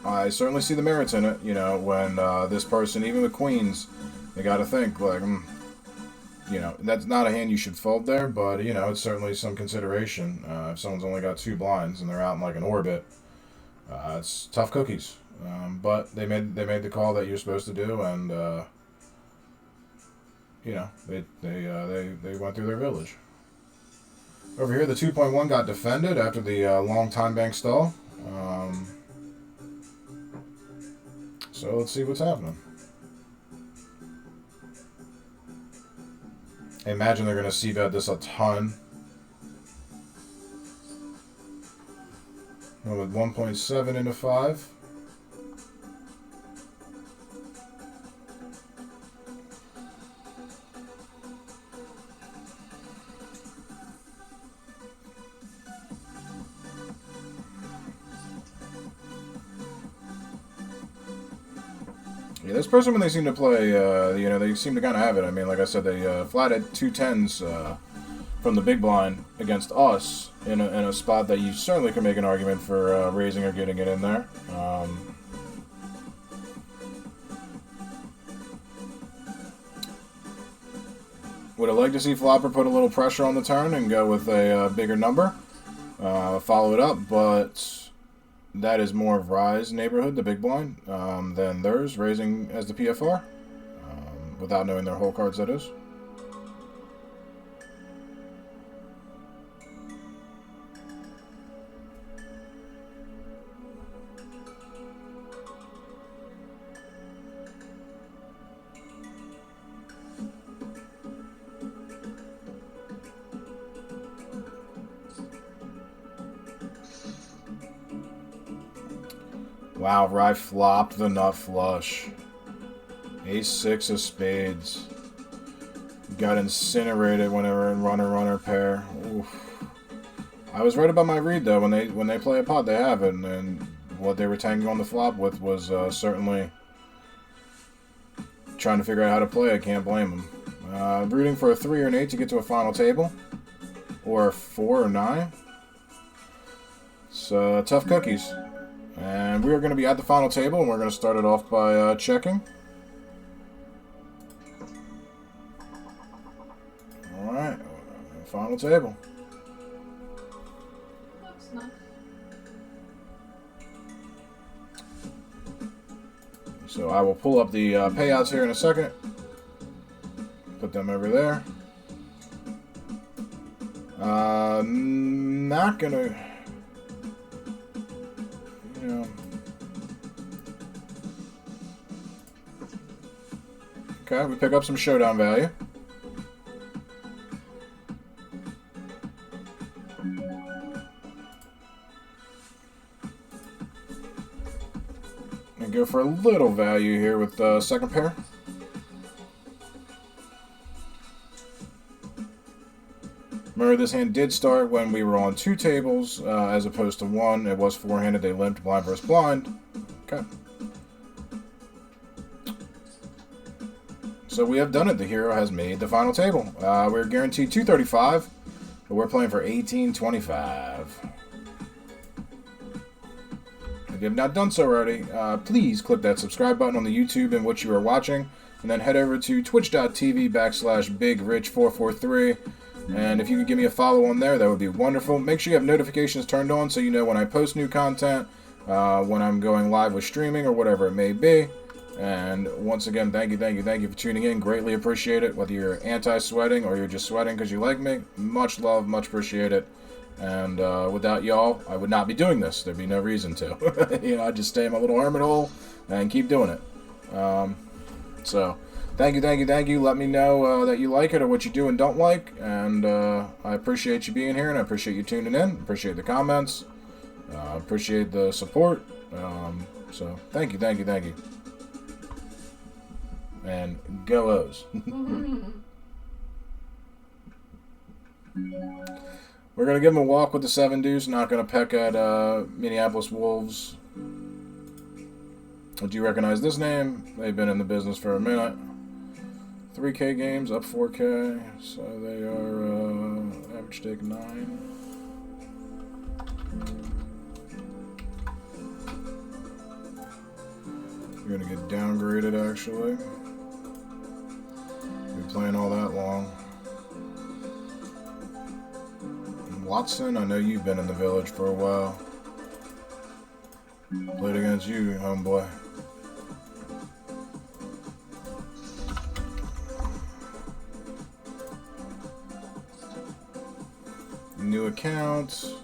I certainly see the merits in it. You know, when this person, even with queens, they got to think, like, you know, that's not a hand you should fold there, but, you know, it's certainly some consideration. If someone's only got 2 blinds and they're out in, like, an orbit, it's tough cookies. But they made the call that you're supposed to do, and you know, they went through their village. Over here, the 2.1 got defended after the long time bank stall. So let's see what's happening. I imagine they're going to c-bet this a ton. With 1.7 into 5. Yeah, this person, when they seem to play, you know, they seem to kind of have it. I mean, like I said, they flatted 2 10s from the big blind against us in a spot that you certainly can make an argument for raising or getting it in there. Would have liked to see Flopper put a little pressure on the turn and go with a bigger number. Follow it up, but that is more of Rye's neighborhood, the big blind, than theirs, raising as the PFR, without knowing their whole cards, that is. Wow, Rye flopped the nut flush. Ace-6 of spades. Got incinerated whenever in runner pair. Oof. I was right about my read though. When they play a pot, they have it, and what they were tanking on the flop with was certainly trying to figure out how to play. I can't blame them. Rooting for a 3 or an 8 to get to a final table, or a 4 or 9. So tough cookies. And we are going to be at the final table, and we're going to start it off by checking. Alright, final table. Looks nice. So I will pull up the payouts here in a second. Put them over there. Not going to... Okay, we pick up some showdown value. And go for a little value here with the second pair. Remember, this hand did start when we were on 2 tables as opposed to 1. It was four-handed. They limped blind versus blind. Okay. So we have done it. The hero has made the final table. We're guaranteed 235, but we're playing for 1825. If you have not done so already, please click that subscribe button on the YouTube in which you are watching, and then head over to twitch.tv/BigRich443. And if you could give me a follow on there, that would be wonderful. Make sure you have notifications turned on so you know when I post new content, when I'm going live with streaming or whatever it may be. And once again, thank you for tuning in. Greatly appreciate it. Whether you're anti-sweating or you're just sweating because you like me, much love, much appreciate it. And without y'all, I would not be doing this. There'd be no reason to. You know, I'd just stay in my little hermit hole and keep doing it. So, thank you. Let me know that you like it or what you do and don't like. And I appreciate you being here, and I appreciate you tuning in. Appreciate the comments. Appreciate the support. So, thank you. And go O's. We're going to give him a walk with the 7 deuce. Not going to peck at Minneapolis Wolves. Do you recognize this name? They've been in the business for a minute. 3K games, up 4K. So they are average stake 9. You're going to get downgraded, actually. Been playing all that long. Watson, I know you've been in the village for a while. Played against you, homeboy. New accounts.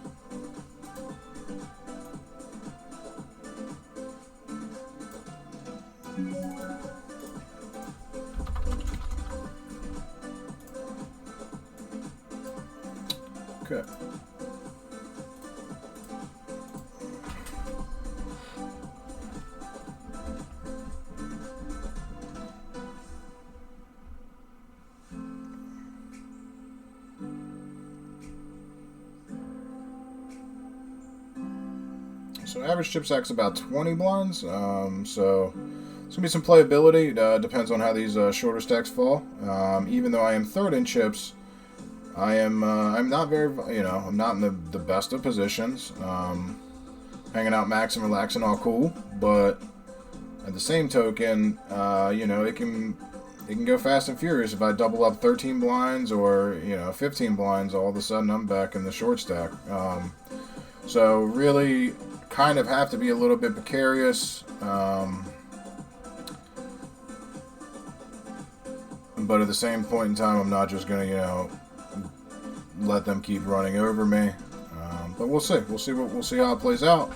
Okay. So average chip stack's about 20 blinds. So it's gonna be some playability. Depends on how these shorter stacks fall. Even though I am third in chips, I'm not very, I'm not in the best of positions. Hanging out max and relaxing, all cool, but at the same token, it can go fast and furious. If I double up 13 blinds or 15 blinds, all of a sudden I'm back in the short stack. So really, kind of have to be a little bit precarious. But at the same point in time, I'm not just gonna let them keep running over me. But we'll see. We'll see how it plays out.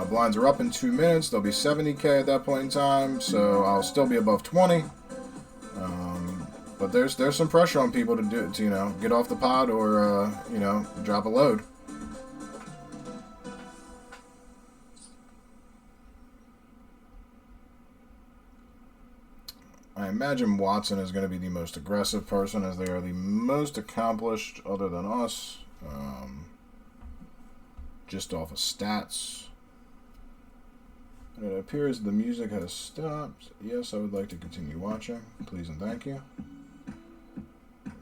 Blinds are up in 2 minutes. There'll be 70K at that point in time, so I'll still be above 20. But there's some pressure on people to get off the pot or drop a load. I imagine Watson is going to be the most aggressive person, as they are the most accomplished other than us. Just off of stats. It appears the music has stopped. Yes, I would like to continue watching. Please and thank you.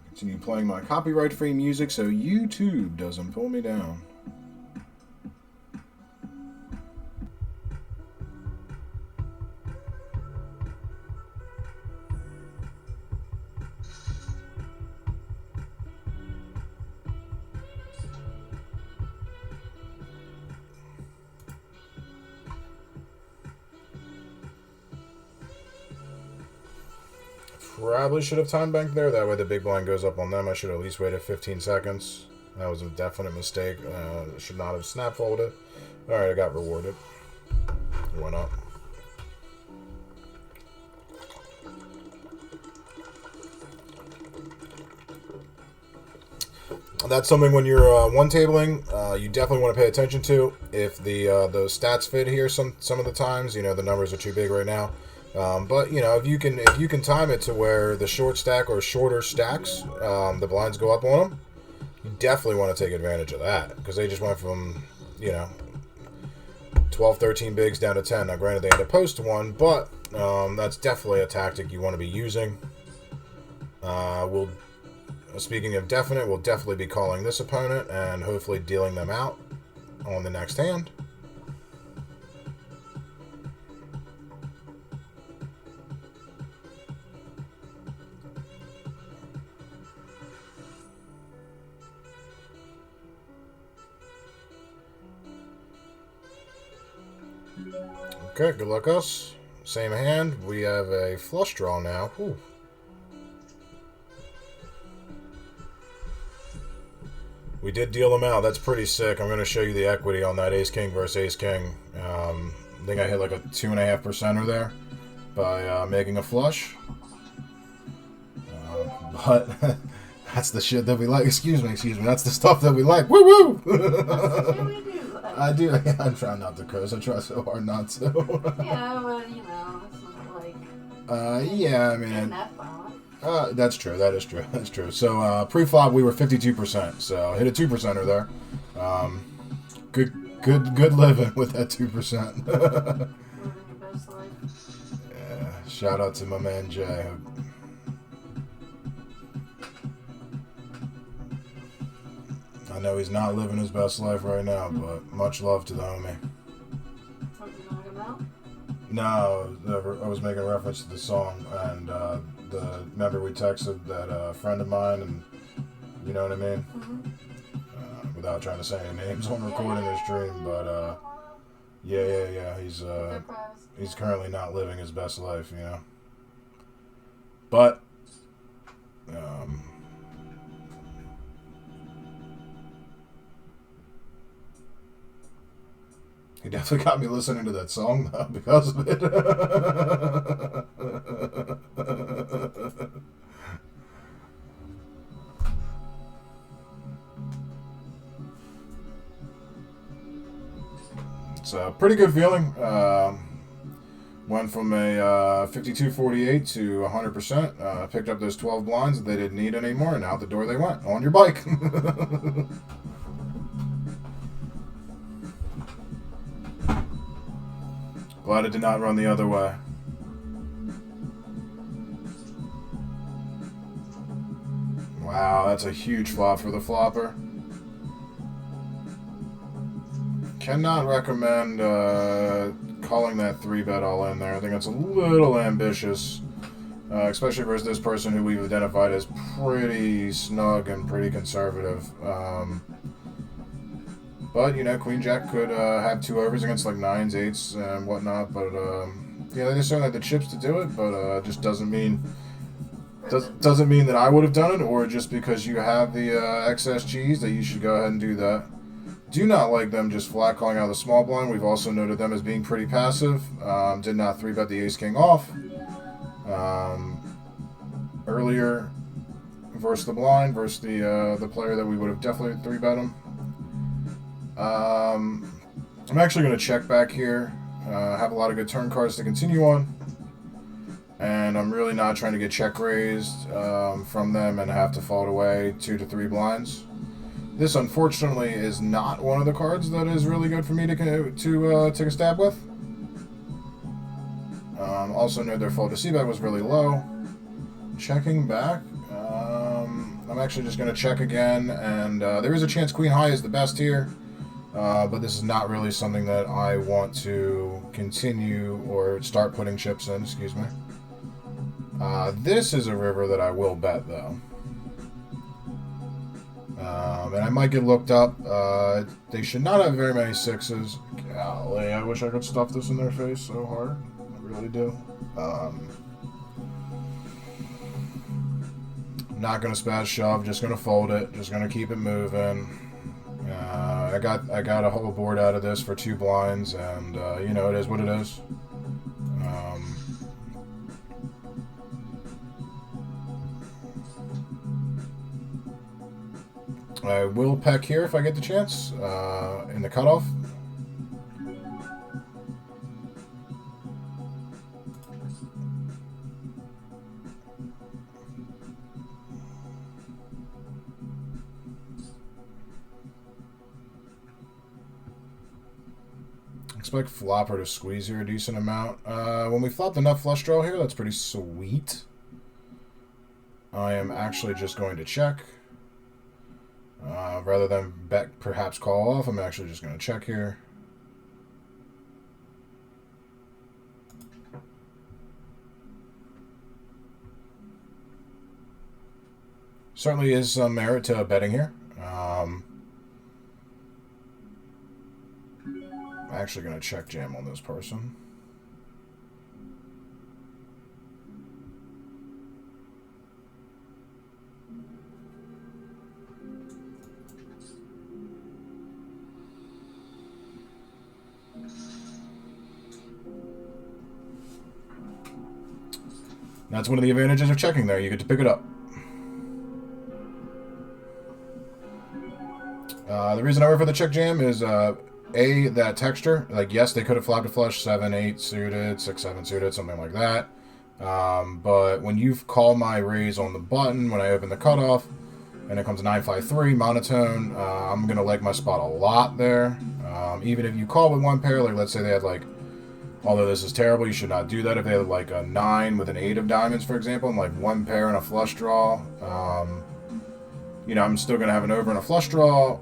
Continue playing my copyright-free music so YouTube doesn't pull me down. Probably should have time banked there. That way the big blind goes up on them. I should have at least waited 15 seconds. That was a definite mistake. Should not have snap folded. Alright, I got rewarded. Went up. That's something when you're one-tabling, you definitely want to pay attention to. If those stats fit here some of the times, the numbers are too big right now. But if you can time it to where the short stack or shorter stacks, the blinds go up on them, you definitely want to take advantage of that, because they just went from 12, 13 bigs down to 10. Now, granted, they had to post one, but that's definitely a tactic you want to be using. Speaking of definite, we'll definitely be calling this opponent and hopefully dealing them out on the next hand. Okay, good luck us. Same hand. We have a flush draw now. Whew. We did deal them out. That's pretty sick. I'm going to show you the equity on that ace-king versus ace-king. I think I hit like a 2.5%er there by making a flush. But that's the shit that we like. Excuse me. That's the stuff that we like. Woo-woo! I do. Yeah, I'm trying not to curse. I try so hard not to. Yeah, well, it's not like... yeah, I mean... that's true. That is true. That's true. So, pre-flop, we were 52%. So, hit a 2%er there. Good living with that 2%. Yeah, shout out to my man, Jay. I know he's not living his best life right now, but much love to the homie. Talking about? No, I was making reference to the song, and remember we texted that friend of mine, and you know what I mean? Mm-hmm. Without trying to say any names on recording or stream, but Yeah. Their privacy. He's currently not living his best life, you know. But he definitely got me listening to that song though because of it. It's a pretty good feeling. Went from a 52.48 to 100%. Picked up those 12 blinds that they didn't need anymore, and out the door they went on your bike. Glad it did not run the other way. Wow, that's a huge flop for the flopper. Cannot recommend calling that 3-bet all in there. I think that's a little ambitious, especially versus this person who we've identified as pretty snug and pretty conservative. But, you know, Queen Jack could have 2 overs against like 9s, 8s, and whatnot. But, yeah, they just certainly have the chips to do it, but just doesn't mean that I would have done it, or just because you have the excess cheese that you should go ahead and do that. Do not like them just flat calling out of the small blind. We've also noted them as being pretty passive. Did not 3-bet the ace-king off. Earlier versus the blind, versus the player that we would have definitely 3-bet him. I'm actually going to check back here. Have a lot of good turn cards to continue on. And I'm really not trying to get check raised from them and have to fold away 2 to 3 blinds. This, unfortunately, is not one of the cards that is really good for me to take a stab with. Also note their fold to c-bet was really low. Checking back. I'm actually just going to check again, and there is a chance Queen High is the best here. But this is not really something that I want to continue or start putting chips in, excuse me. This is a river that I will bet, though. And I might get looked up. They should not have very many 6s. Golly, I wish I could stuff this in their face so hard. I really do. Not going to spaz shove, just going to fold it, just going to keep it moving. I got a whole board out of this for 2 blinds, and you know, it is what it is. I will peck here if I get the chance in the cutoff. Expect flopper to squeeze here a decent amount. When we flopped enough flush draw here, that's pretty sweet. I am actually just going to check. Rather than bet, perhaps call off, I'm actually just going to check here. Certainly is some merit to betting here. I'm actually going to check jam on this person. That's one of the advantages of checking there. You get to pick it up. The reason I went for the check jam is, that texture. Like, yes, they could have flopped a flush 7, 8 suited, 6, 7 suited, something like that. But when you call my raise on the button, when I open the cutoff, and it comes 9-5-3, monotone, I'm going to like my spot a lot there. Even if you call with 1 pair, like let's say they had like, although this is terrible, you should not do that. If they had like a 9 with an 8 of diamonds, for example, and like 1 pair and a flush draw, you know, I'm still going to have an over and a flush draw,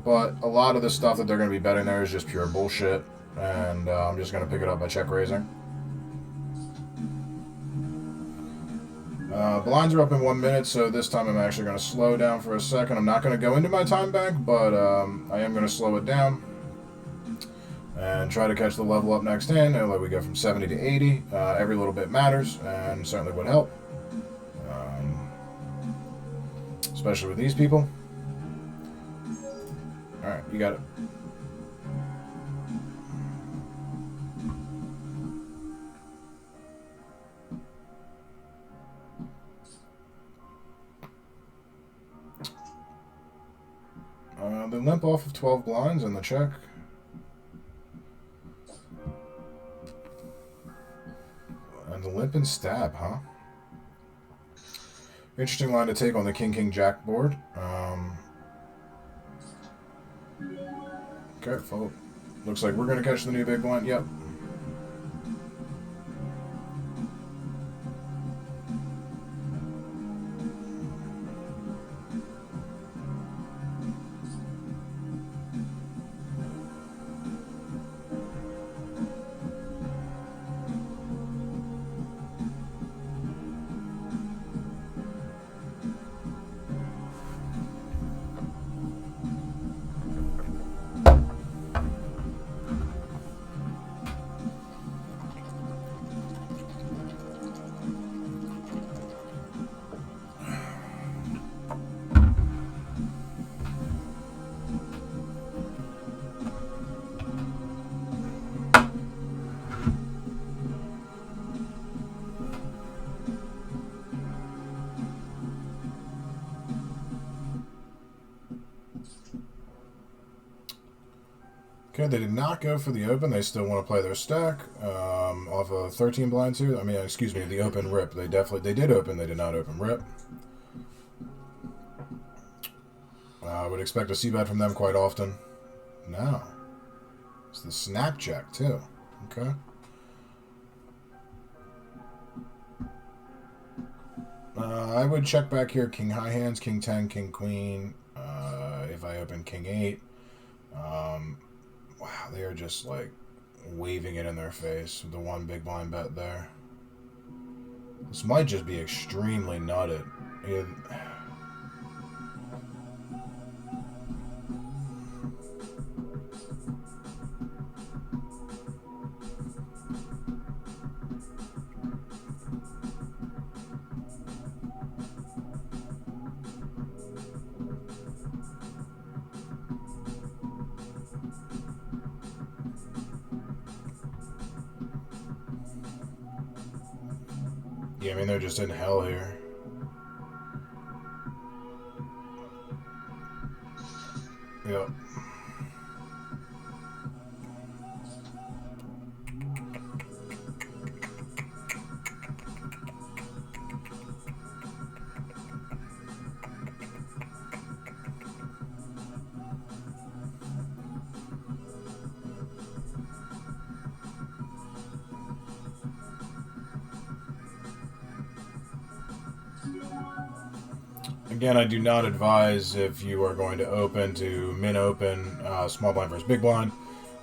but a lot of the stuff that they're going to be betting there is just pure bullshit, and I'm just going to pick it up by check raising. Blinds are up in 1 minute, so this time I'm actually going to slow down for a second. I'm not going to go into my time bank, but I am going to slow it down. and try to catch the level up next hand. And like we go from 70 to 80. Every little bit matters and certainly would help, especially with these people. All right, you got it. They limp off of 12 blinds in the check. And the limp and stab, huh? Interesting line to take on the King-King-Jack board. Okay, fold. Looks like we're going to catch the new big blind. Yep. Okay, they did not go for the open. They still want to play their stack off a 13 blind too. I mean, excuse me, the open rip. They did open. They did not open rip. I would expect a c-bet from them quite often. No, it's the snap check too. Okay. I would check back here. King high hands, king 10, king queen. If I open king 8. Wow, they are just like waving it in their face with the one big blind bet there. This might just be extremely nutted. Yeah, I mean, they're just in hell here. Yep. Again, I do not advise if you are going to open to min open small blind versus big blind.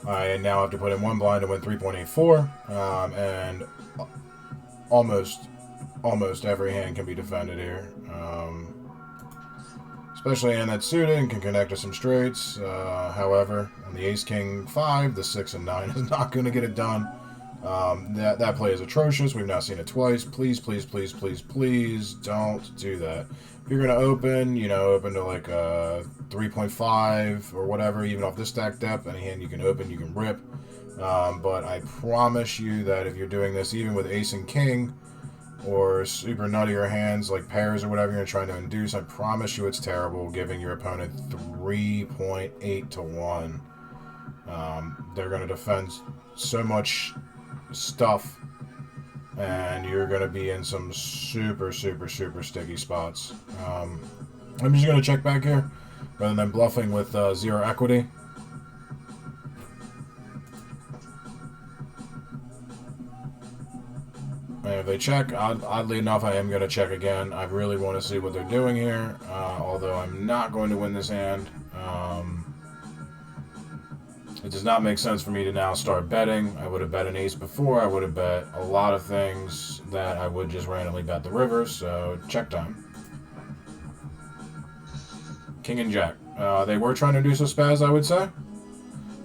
I now have to put in one blind to win 3.84, and almost every hand can be defended here, especially a hand that's suited and can connect to some straights. However, on the ace king 5, the 6 and 9 is not going to get it done. That play is atrocious. We've now seen it twice. Please, please, please, please, please don't do that. If you're going to open, open to like a 3.5 or whatever, even off this stack depth, any hand you can open, you can rip. But I promise you that if you're doing this, even with ace and king, or super nuttier hands like pairs or whatever you're trying to induce, I promise you it's terrible, giving your opponent 3.8 to 1. They're going to defend so much stuff, and you're going to be in some super, super, super sticky spots. I'm just going to check back here rather than bluffing with zero equity. And if they check, oddly enough, I am going to check again. I really want to see what they're doing here, although I'm not going to win this hand. It does not make sense for me to now start betting. I would have bet an ace before. I would have bet a lot of things that I would just randomly bet the river, so check time. King and jack. They were trying to do some spaz, I would say.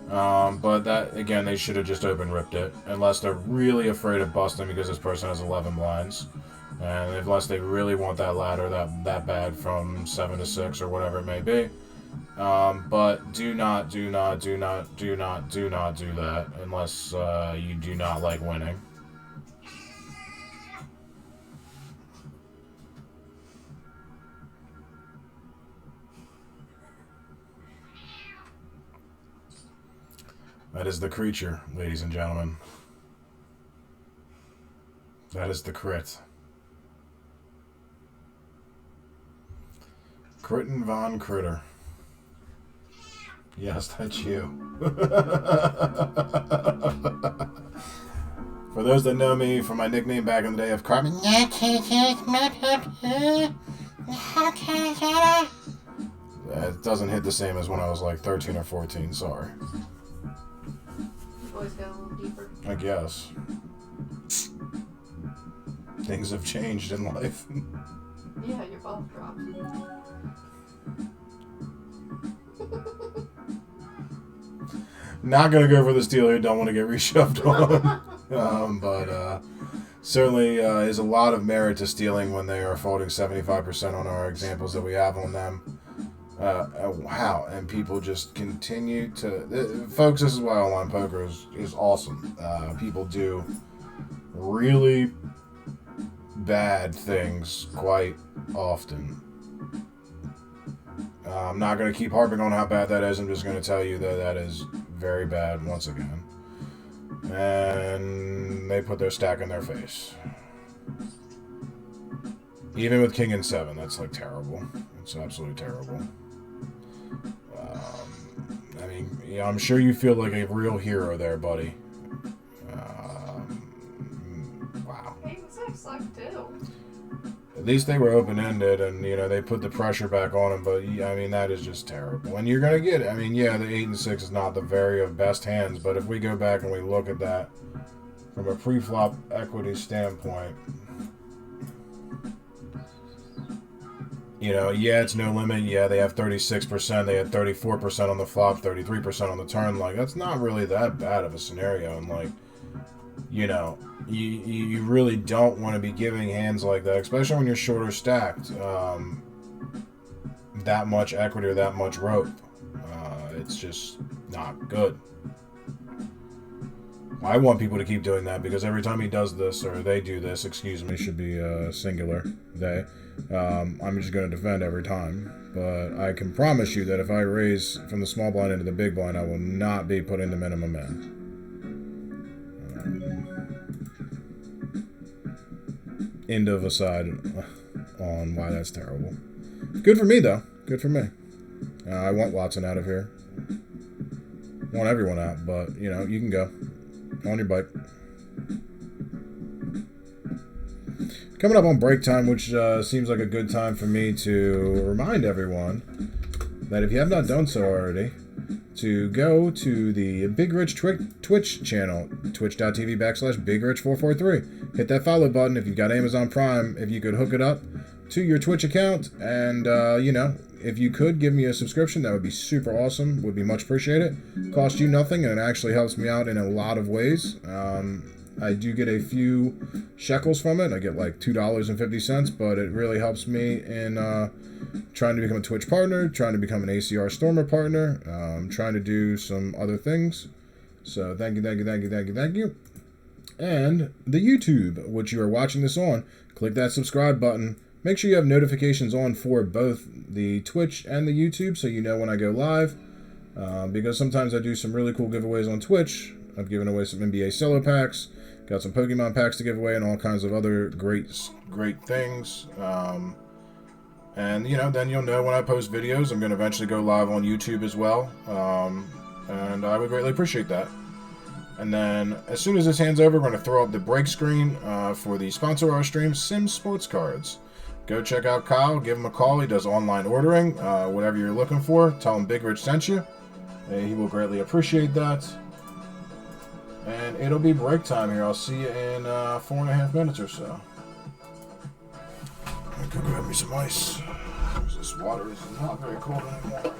But that, again, they should have just open ripped it. Unless they're really afraid of busting because this person has 11 blinds. And unless they really want that ladder that bad from 7 to 6 or whatever it may be. But do not do that unless you do not like winning. That is the creature, ladies and gentlemen. That is the crit. Critten Von Critter. Yes, that's you. For those that know me from my nickname back in the day of Carmen, it doesn't hit the same as when I was like 13 or 14, sorry. Voice got a little deeper. I guess. Things have changed in life. Yeah, your ball dropped. Not gonna go for the steal here. Don't want to get reshoved on. But certainly is a lot of merit to stealing when they are folding 75% on our examples that we have on them. Wow, and people just continue to... folks, this is why online poker is awesome. People do really bad things quite often. I'm not going to keep harping on how bad that is. I'm just going to tell you that that is very bad once again. And they put their stack in their face. Even with King and 7, that's like terrible. It's absolutely terrible. I mean, yeah, I'm sure you feel like a real hero there, buddy. Wow. Hey, this sucked too. At least they were open-ended, and, you know, they put the pressure back on him, but, yeah, I mean, that is just terrible. And you're going to get it. I mean, yeah, the 8 and 6 is not the very of best hands, but if we go back and we look at that from a pre-flop equity standpoint, you know, yeah, it's no limit. Yeah, they have 36%. They had 34% on the flop, 33% on the turn. Like, that's not really that bad of a scenario. And, like, you know, you really don't want to be giving hands like that, especially when you're shorter stacked. That much equity or that much rope. It's just not good. I want people to keep doing that because every time he does this, or they do this, excuse me, should be singular, they, I'm just going to defend every time. But I can promise you that if I raise from the small blind into the big blind, I will not be putting the minimum in. End of aside on why that's terrible. Good for me, though. Good for me. I want Watson out of here. I want everyone out, but, you know, you can go. On your bike. Coming up on break time, which seems like a good time for me to remind everyone that if you have not done so already, to go to the Big Rich Twitch channel, twitch.tv/BigRich443. Hit that follow button if you've got Amazon Prime. If you could hook it up to your Twitch account, and, you know, if you could give me a subscription, that would be super awesome. Would be much appreciated. Cost you nothing, and it actually helps me out in a lot of ways. I do get a few shekels from it. I get like $2.50, but it really helps me in trying to become a Twitch partner, trying to become an ACR Stormer partner, trying to do some other things. So thank you, thank you, thank you, thank you, thank you. And the YouTube, which you are watching this on, click that subscribe button. Make sure you have notifications on for both the Twitch and the YouTube so you know when I go live. Because sometimes I do some really cool giveaways on Twitch. I've given away some NBA Solo packs, got some Pokemon packs to give away, and all kinds of other great things. And, you know, then you'll know when I post videos. I'm going to eventually go live on YouTube as well. And I would greatly appreciate that. And then, as soon as this hand's over, we're going to throw up the break screen for the sponsor of our stream, Sim Sports Cards. Go check out Kyle. Give him a call. He does online ordering. Whatever you're looking for, tell him Big Rich sent you. He will greatly appreciate that. And it'll be break time here. I'll see you in 4.5 minutes or so. I'm going to go grab me some ice. This water is not very cold anymore.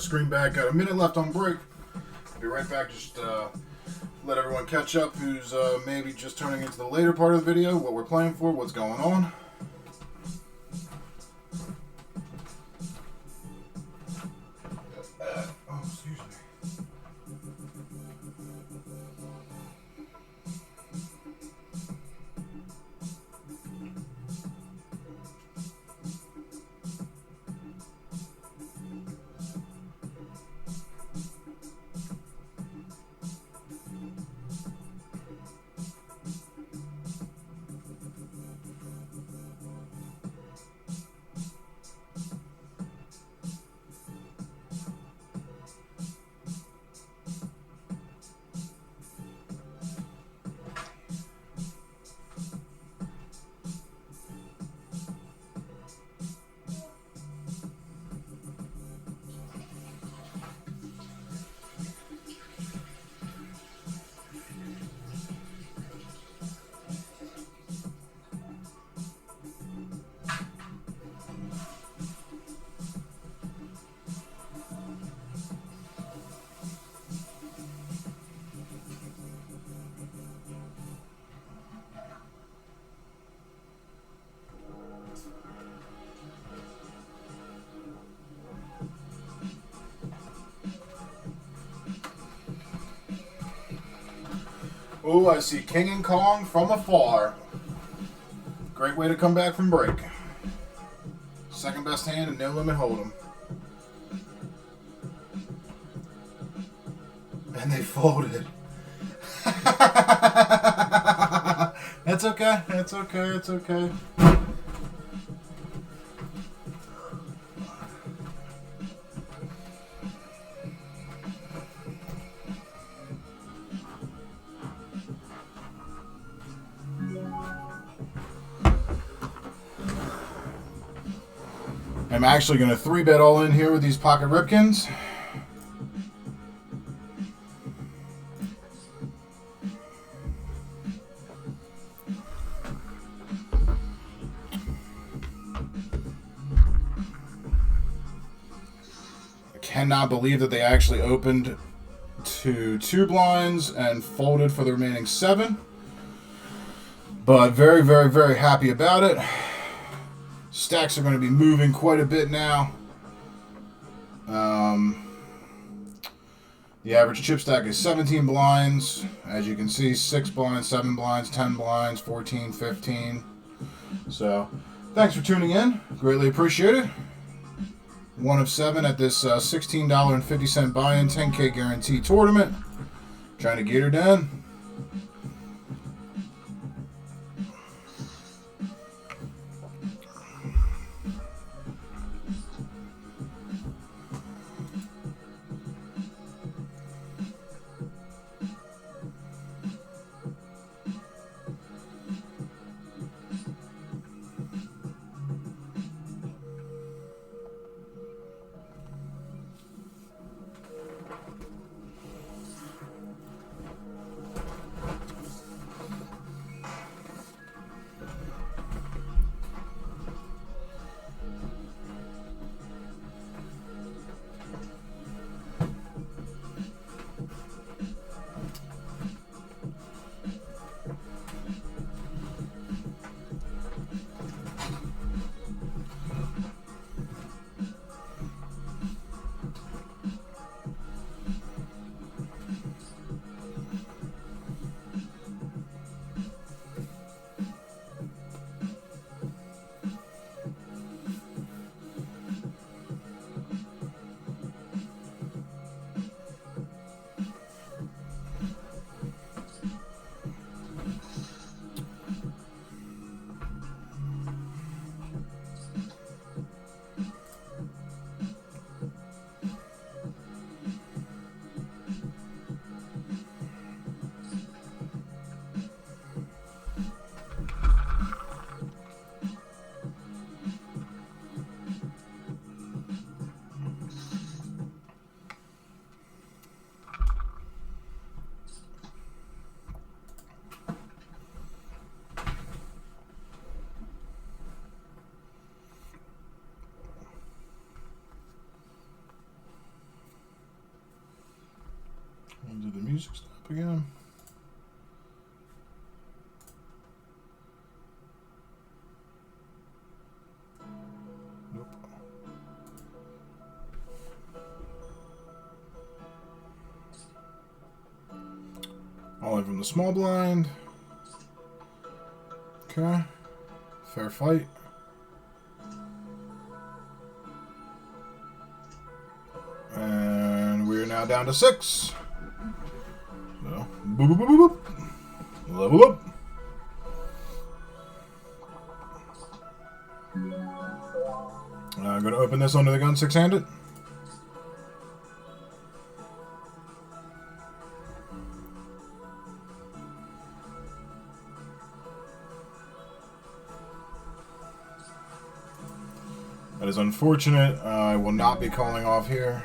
screen back. Got a minute left on break. Be right back. Just let everyone catch up who's maybe just turning into the later part of the video, what we're playing for, what's going on. Oh, excuse me. Oh, I see King and Kong from afar. Great way to come back from break. Second best hand and no limit hold'em. And they folded. That's okay. That's okay. It's okay. I'm actually going to 3-bet all in here with these pocket Ripkins. I cannot believe that they actually opened to 2 blinds and folded for the remaining 7. But very, very, very happy about it. Stacks are going to be moving quite a bit now. The average chip stack is 17 blinds. As you can see, 6 blinds, 7 blinds, 10 blinds, 14, 15. So, thanks for tuning in. Greatly appreciate it. 1 of 7 at this $16.50 buy-in 10K guarantee tournament. Trying to get her done. Did the music stop again? Nope. All in from the small blind. Okay. Fair fight. And we're now down to 6. So, boop, boop, boop, boop, boop. Level up. I'm going to open this under the gun 6-handed. That is unfortunate. I will not be calling off here.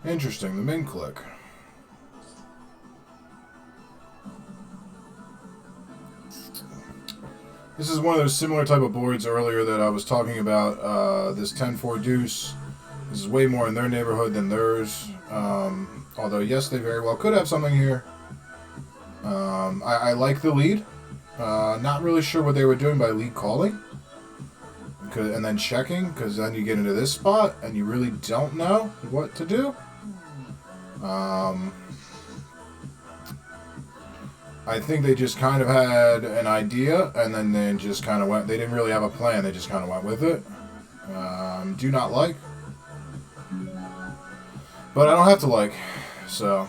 Interesting, the min click. This is one of those similar type of boards earlier that I was talking about. This 10-4 deuce. This is way more in their neighborhood than theirs. Although, yes, they very well could have something here. I like the lead. Not really sure what they were doing by lead calling. And then checking, because then you get into this spot, and you really don't know what to do. I think they just kind of had an idea, and then they just kind of went. They didn't really have a plan. They just kind of went with it. Do not like, but I don't have to like, so.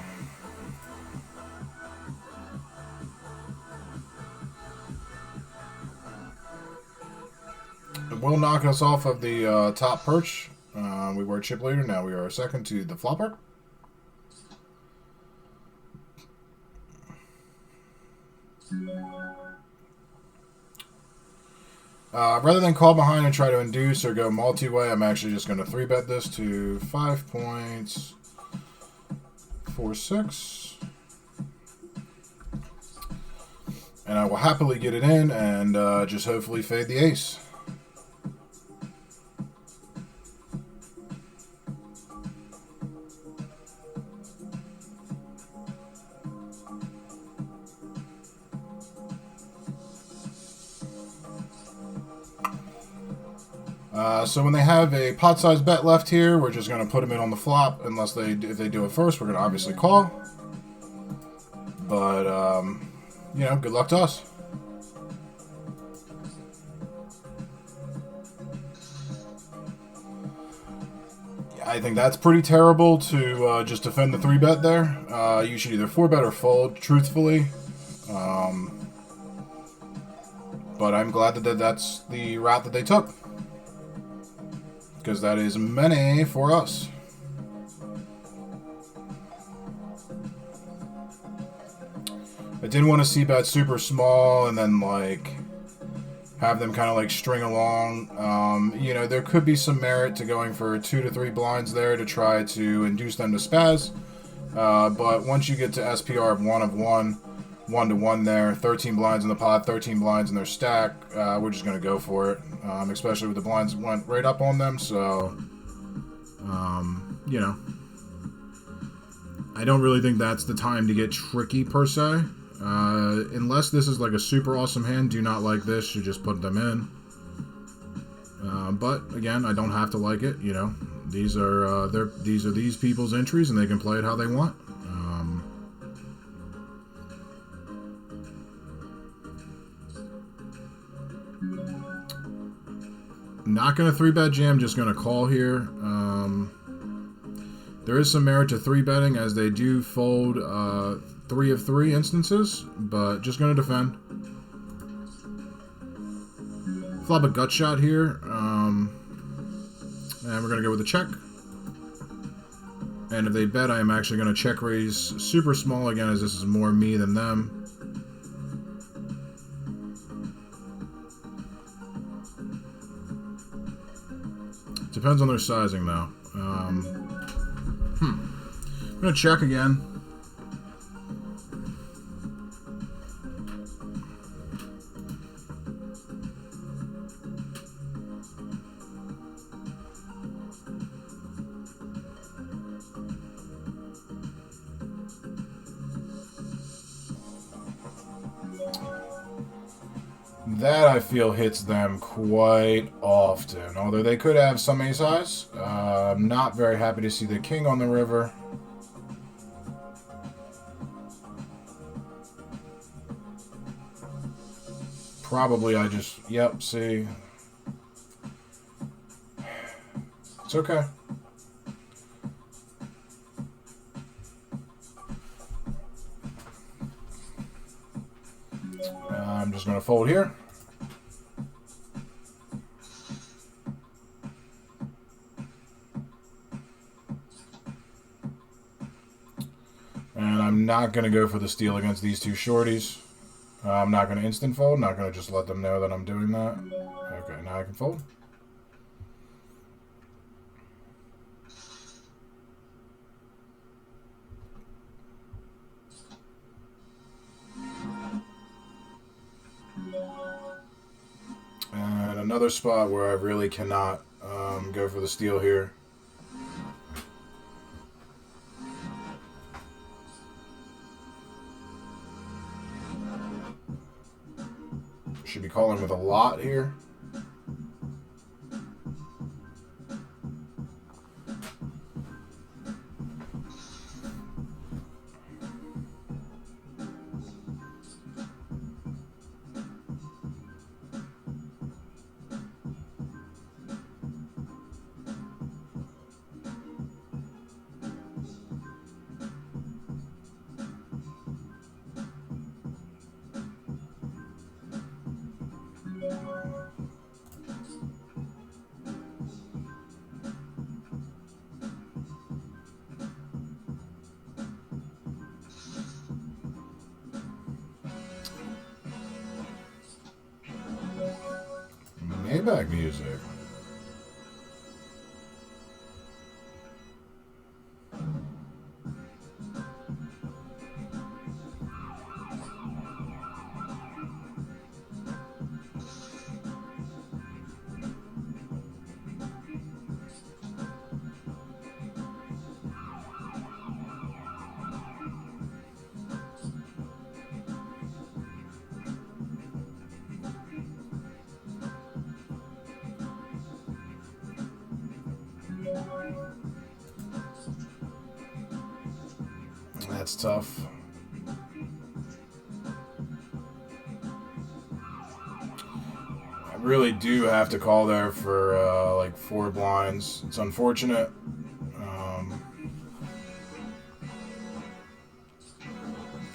It will knock us off of the top perch. We were a chip leader. Now we are second to the flopper. Rather than call behind and try to induce or go multi-way, I'm actually just going to 3-bet this to 5.46. And I will happily get it in and just hopefully fade the ace. So when they have a pot-sized bet left here, we're just going to put them in on the flop. If they do it first, we're going to obviously call. But, you know, good luck to us. I think that's pretty terrible to just defend the 3-bet there. You should either 4-bet or fold, truthfully. But I'm glad that that's the route that they took. Because that is money for us. I didn't want to see bet super small and then like have them kind of like string along. You know, there could be some merit to going for 2 to 3 blinds there to try to induce them to spaz. But once you get to SPR of 1 to 1 there, 13 blinds in the pot, 13 blinds in their stack, we're just going to go for it, especially with the blinds went right up on them, so, you know, I don't really think that's the time to get tricky, per se. Unless this is like a super awesome hand, do not like this, you just put them in. But again, I don't have to like it. You know, these are these people's entries, and they can play it how they want. Not gonna 3-bet jam, just gonna call here. There is some merit to 3-betting, as they do fold 3 of 3 instances, but just gonna defend. Flop a gut shot here, and we're going to go with a check. And if they bet, I am actually going to check raise super small again, as this is more me than them. Depends on their sizing, though. I'm going to check again. That, I feel, hits them quite often. Although they could have some ace-highs. I'm not very happy to see the king on the river. Probably I just... Yep, see. It's okay. I'm just going to fold here. And I'm not going to go for the steal against these two shorties. I'm not going to instant fold. Not going to just let them know that I'm doing that. Okay, now I can fold. And another spot where I really cannot go for the steal here. Should be calling with a lot here. Maybach music. That's tough. I really do have to call there for like 4 blinds. It's unfortunate.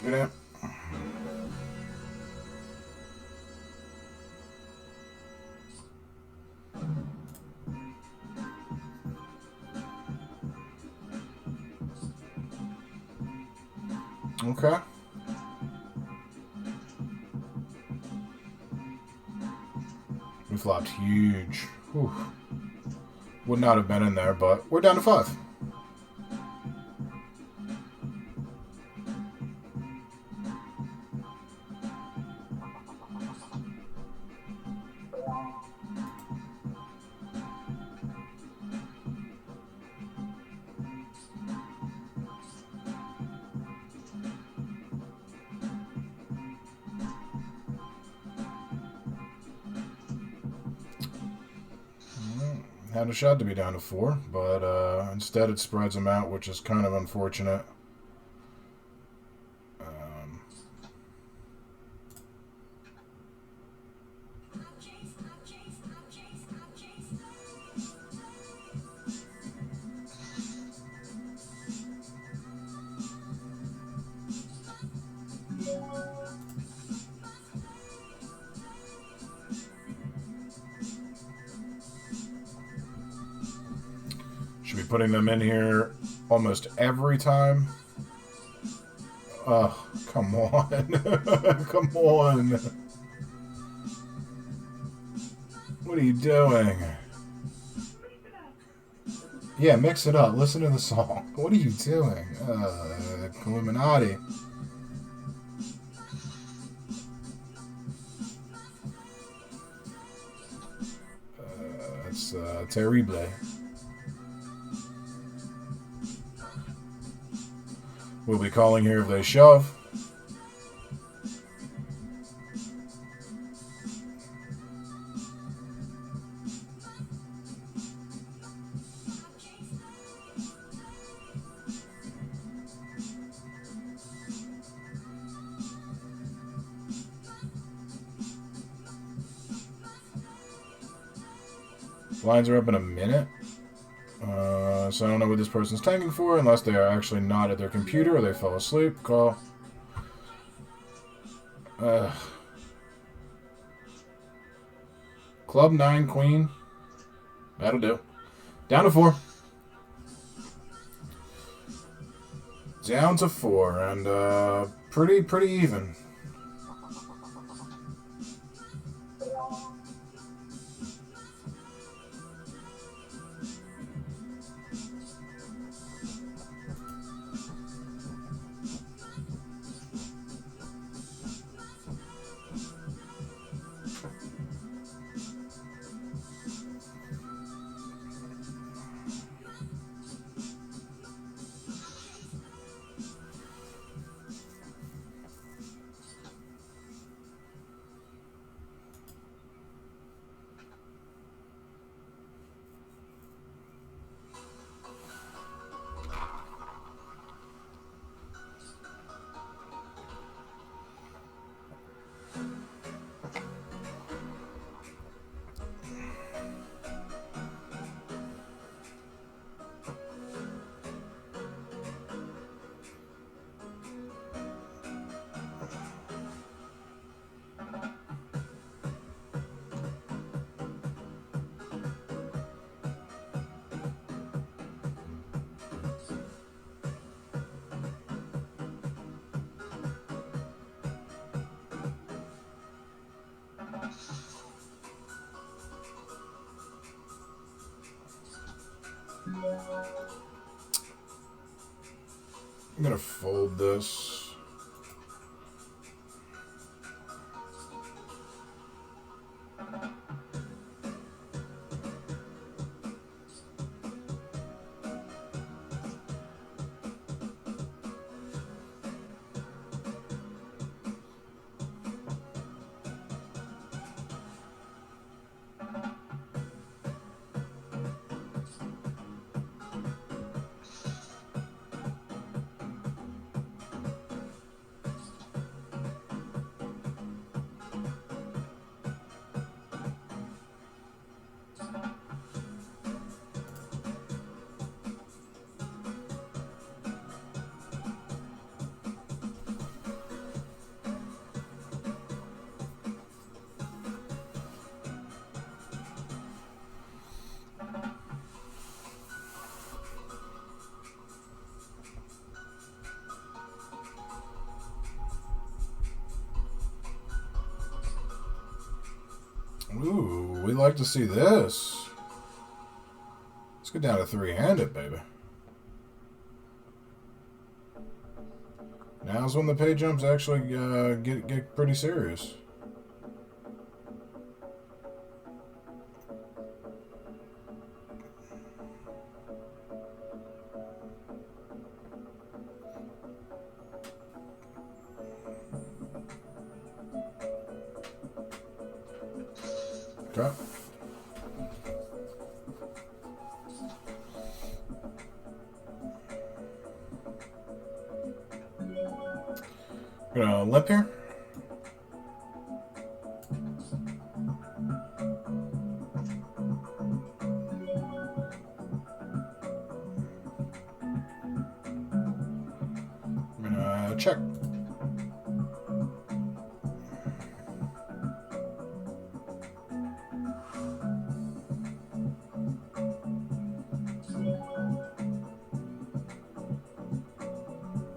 Good amp. Okay. We flopped huge. Whew. Would not have been in there, but we're down to 5. Had a shot to be down to 4, but instead it spreads them out, which is kind of unfortunate. Should be putting them in here almost every time. Oh, come on. Come on. What are you doing? Yeah, mix it up. Listen to the song. What are you doing? Illuminati. It's terrible. We'll be calling here if they shove. Blinds are up in a minute. So I don't know what this person's tanking for, unless they are actually not at their computer or they fell asleep. Call. Club 9, queen. That'll do. Down to 4. Down to 4, and pretty even. I'm gonna fold this. Ooh, we like to see this. Let's get down to 3-handed, baby. Now's when the pay jumps actually get pretty serious. Okay. Gonna limp here. I'm gonna check.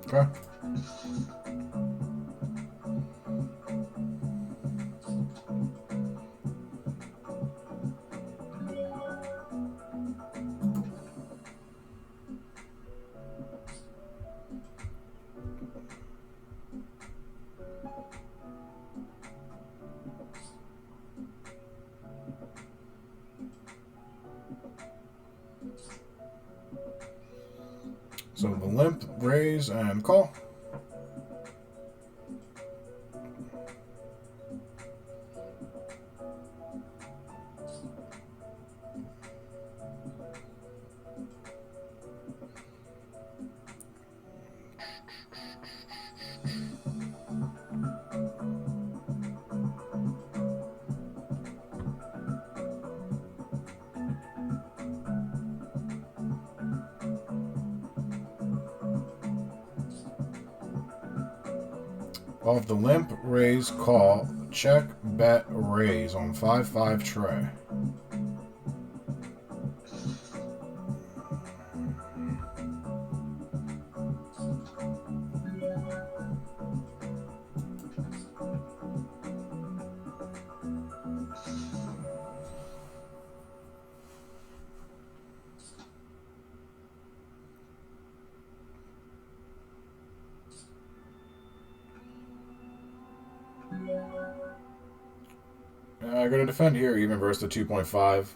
Okay. So the limp, raise, and call. Off the limp, raise, call, check, bet, raise on 5-5 tray. I'm going to defend here, even versus the 2.5.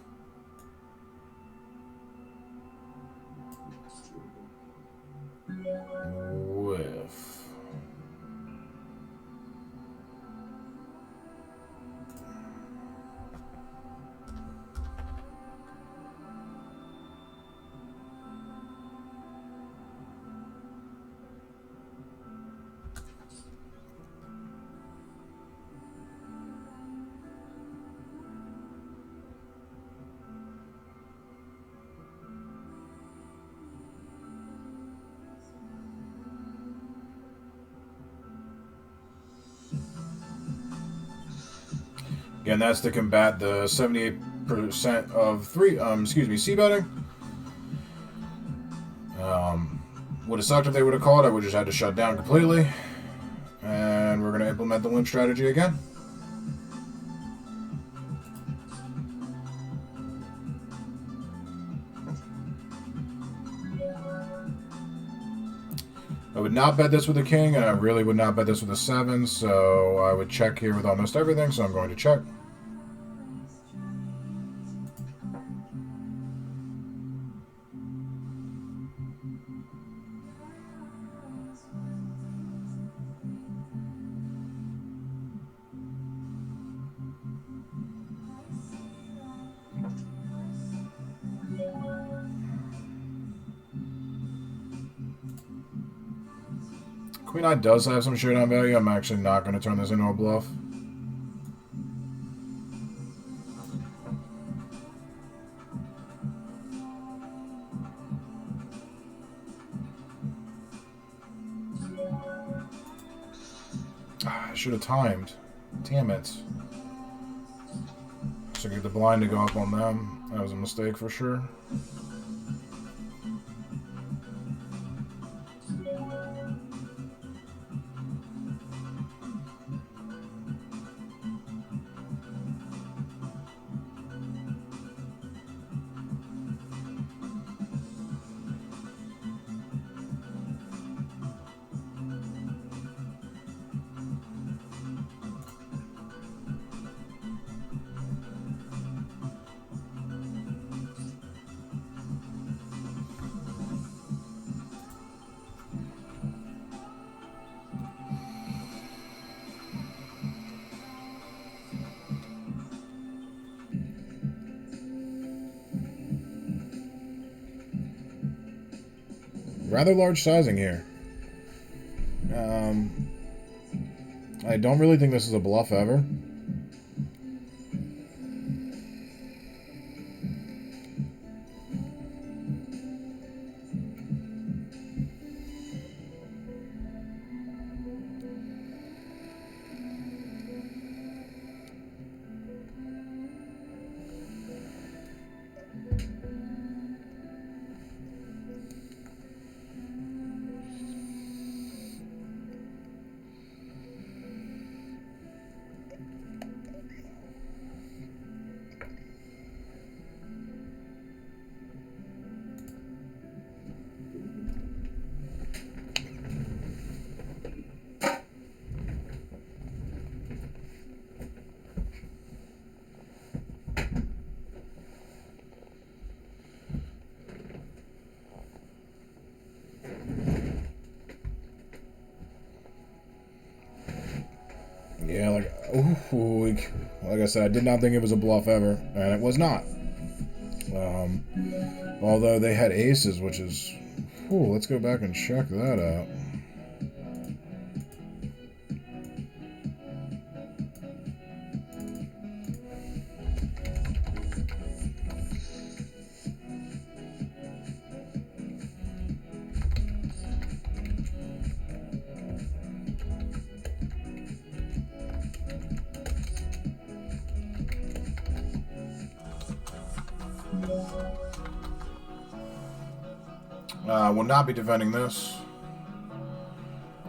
Whiff. Again, that's to combat the 78% of C betting. Would have sucked if they would have called. I would have just had to shut down completely. And we're going to implement the limp strategy again. I would not bet this with a king, and I really would not bet this with a 7, so I would check here with almost everything, so I'm going to check. Queen Eye does have some showdown value. I'm actually not going to turn this into a bluff. I should have timed. Damn it. So get the blind to go up on them. That was a mistake for sure. Rather large sizing here. I don't really think this is a bluff ever. Yeah, like I said, I did not think it was a bluff ever, and it was not. Although they had aces, which is... let's go back and check that out. Will not be defending this.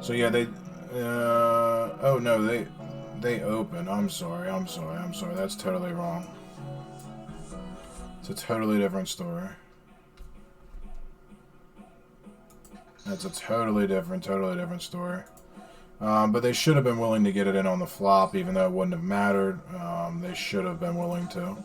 So yeah, they... oh no, they open. I'm sorry. That's totally wrong. It's a totally different story. That's a totally different story. But they should have been willing to get it in on the flop, even though it wouldn't have mattered. They should have been willing to.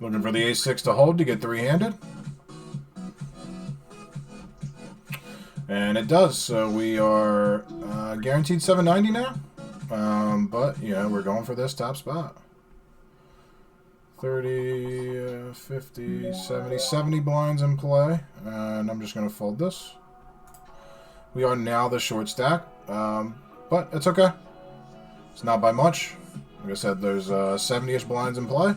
Looking for the ace-6 to hold to get three-handed. And it does, so we are guaranteed 790 now. But, yeah, we're going for this top spot. 30, 50, 70 blinds in play. And I'm just going to fold this. We are now the short stack, but it's okay. It's not by much. Like I said, there's 70-ish blinds in play.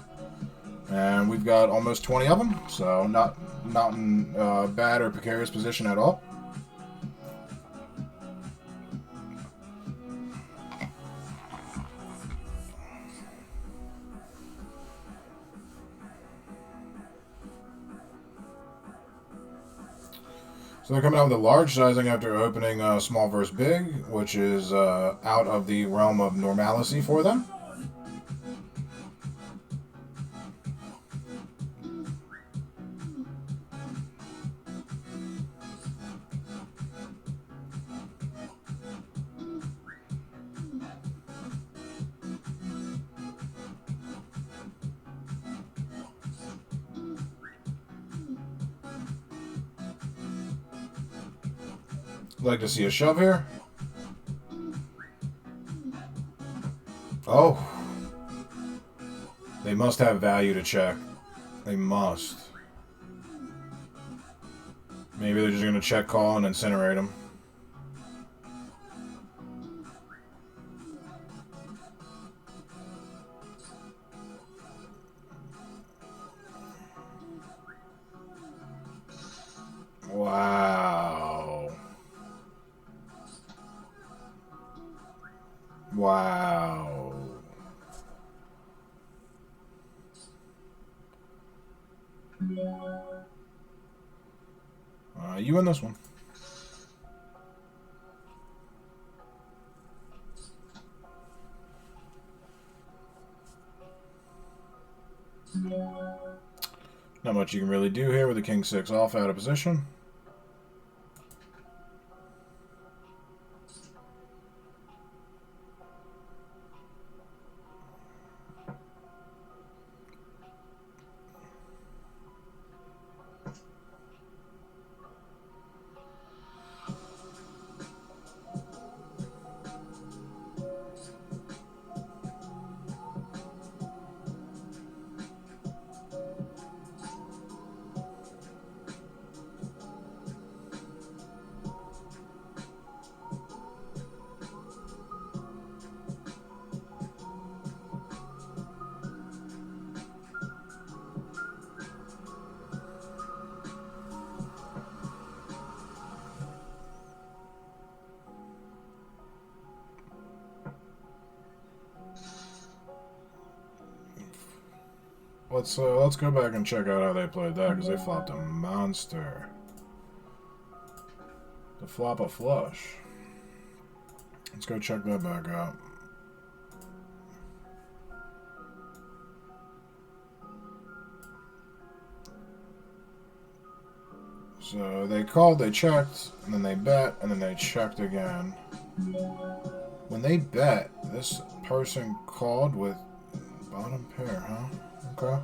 And we've got almost 20 of them, so not in bad or precarious position at all. So they're coming out with a large sizing after opening small versus big, which is out of the realm of normalcy for them. Like to see a shove here. Oh. They must have value to check. They must. Maybe they're just going to check call and incinerate him. Wow. Wow. You win this one. Not much you can really do here with the king-6 off out of position. let's go back and check out how they played that, because they flopped a monster. To flop a flush. Let's go check that back out. So they called, they checked, and then they bet, and then they checked again. When they bet, this person called with bottom pair, huh? Okay.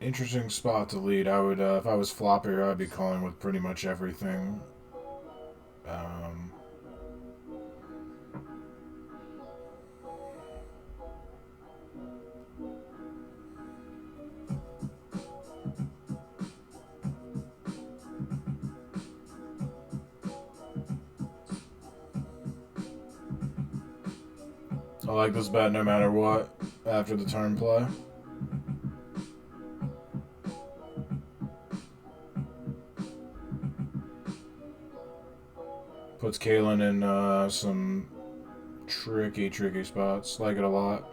Interesting spot to lead. I would, if I was floppier, I'd be calling with pretty much everything. I like this bet no matter what after the turn play. Puts Kalen in some tricky spots. Like it a lot.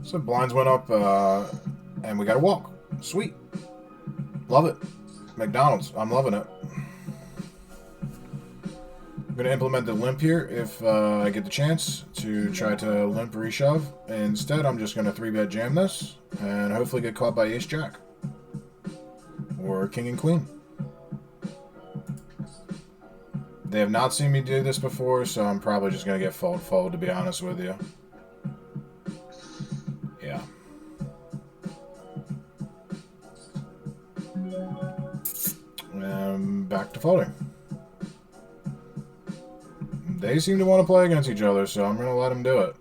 So blinds went up, and we got a walk. Sweet. Love it. McDonald's. I'm loving it. I'm going to implement the limp here if I get the chance to try to limp reshove. Instead, I'm just going to 3-bet jam this and hopefully get caught by ace-jack. Or king and queen. They have not seen me do this before, so I'm probably just going to get fold, to be honest with you. Yeah. And back to folding. They seem to want to play against each other, so I'm going to let them do it.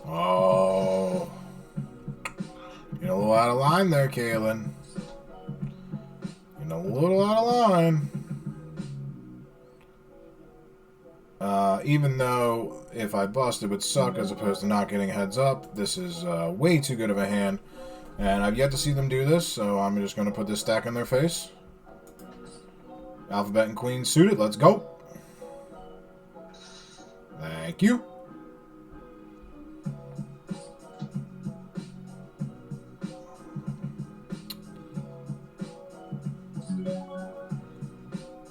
Oh. You're a little out of line there, Kalen. You're a little out of line. Even though if I bust, it would suck as opposed to not getting heads up. This is way too good of a hand. And I've yet to see them do this, so I'm just going to put this stack in their face. Alphabet and queen suited. Let's go. Thank you.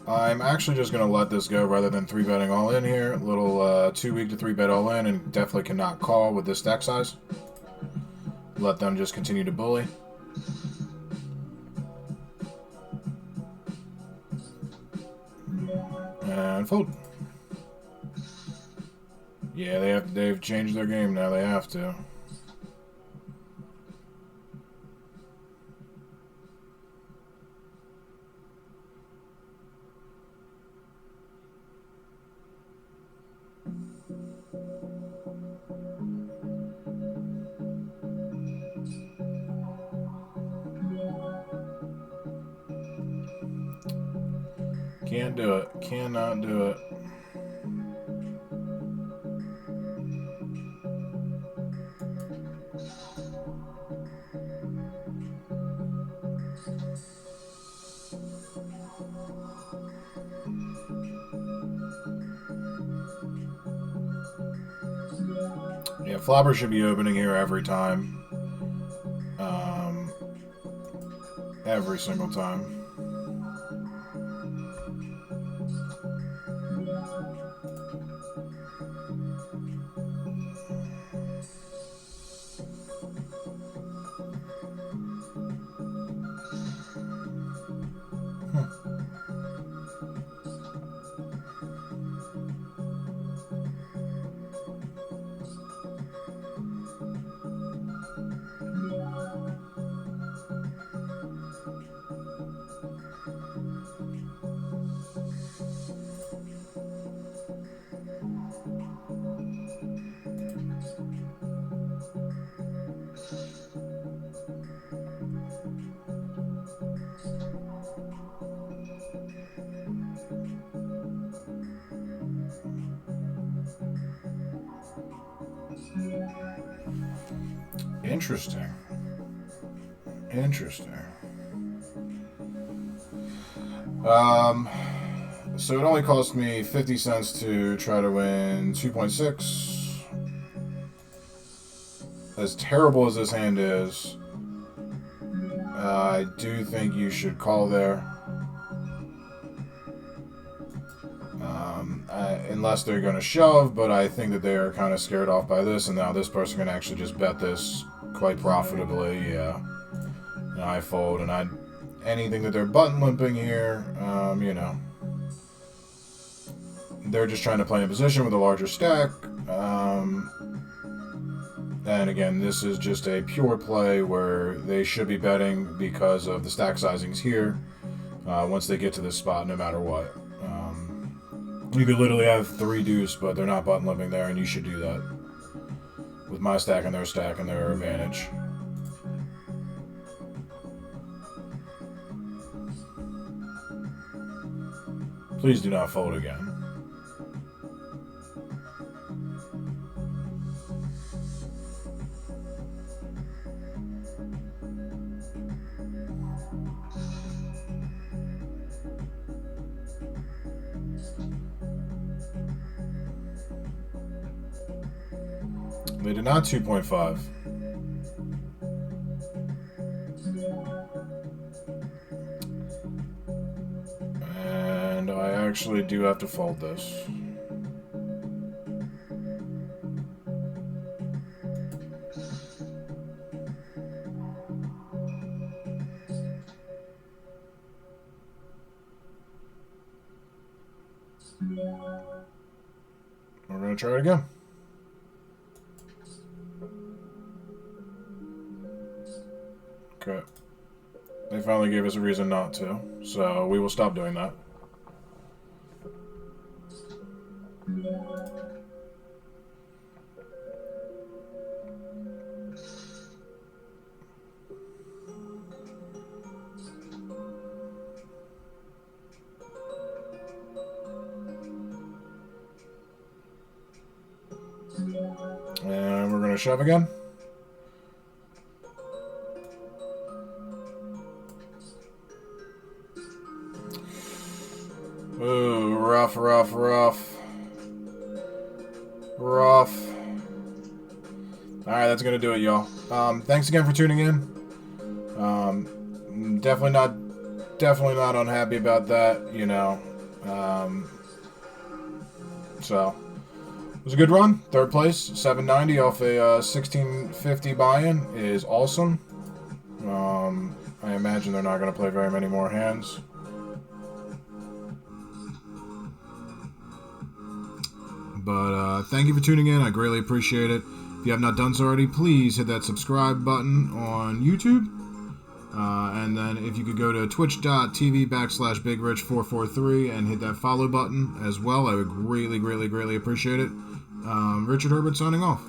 I'm actually just going to let this go rather than 3-betting all in here. A little too weak to 3-bet all in, and definitely cannot call with this stack size. Let them just continue to bully. And fold. Yeah, they've changed their game now. They have to. Can't do it. Cannot do it. Yeah, flopper should be opening here every time. Every single time. Interesting. Interesting. So it only cost me 50 cents to try to win 2.6. As terrible as this hand is, I do think you should call there. Unless they're going to shove, but I think that they are kind of scared off by this, and now this person can actually just bet this quite profitably. Yeah. And I fold, and anything that they're button limping here, you know, they're just trying to play in position with a larger stack. And again, this is just a pure play where they should be betting because of the stack sizings here once they get to this spot, no matter what. You could literally have 3 deuce, but they're not button limping there, and you should do that with my stack and their advantage. Please do not fold again. They did not 2.5. And I actually do have to fold this. We're going to try it again. Okay. They finally gave us a reason not to, so we will stop doing that. And we're going to shove again. Ooh, rough. Alright, that's going to do it, y'all. Thanks again for tuning in. Definitely not unhappy about that, you know. So, it was a good run. 3rd place, 790 off a 1650 buy-in is awesome. I imagine they're not going to play very many more hands. But thank you for tuning in. I greatly appreciate it. If you have not done so already, please hit that subscribe button on YouTube. And then if you could go to twitch.tv/BigRich443 and hit that follow button as well, I would greatly appreciate it. Richard Herbert signing off.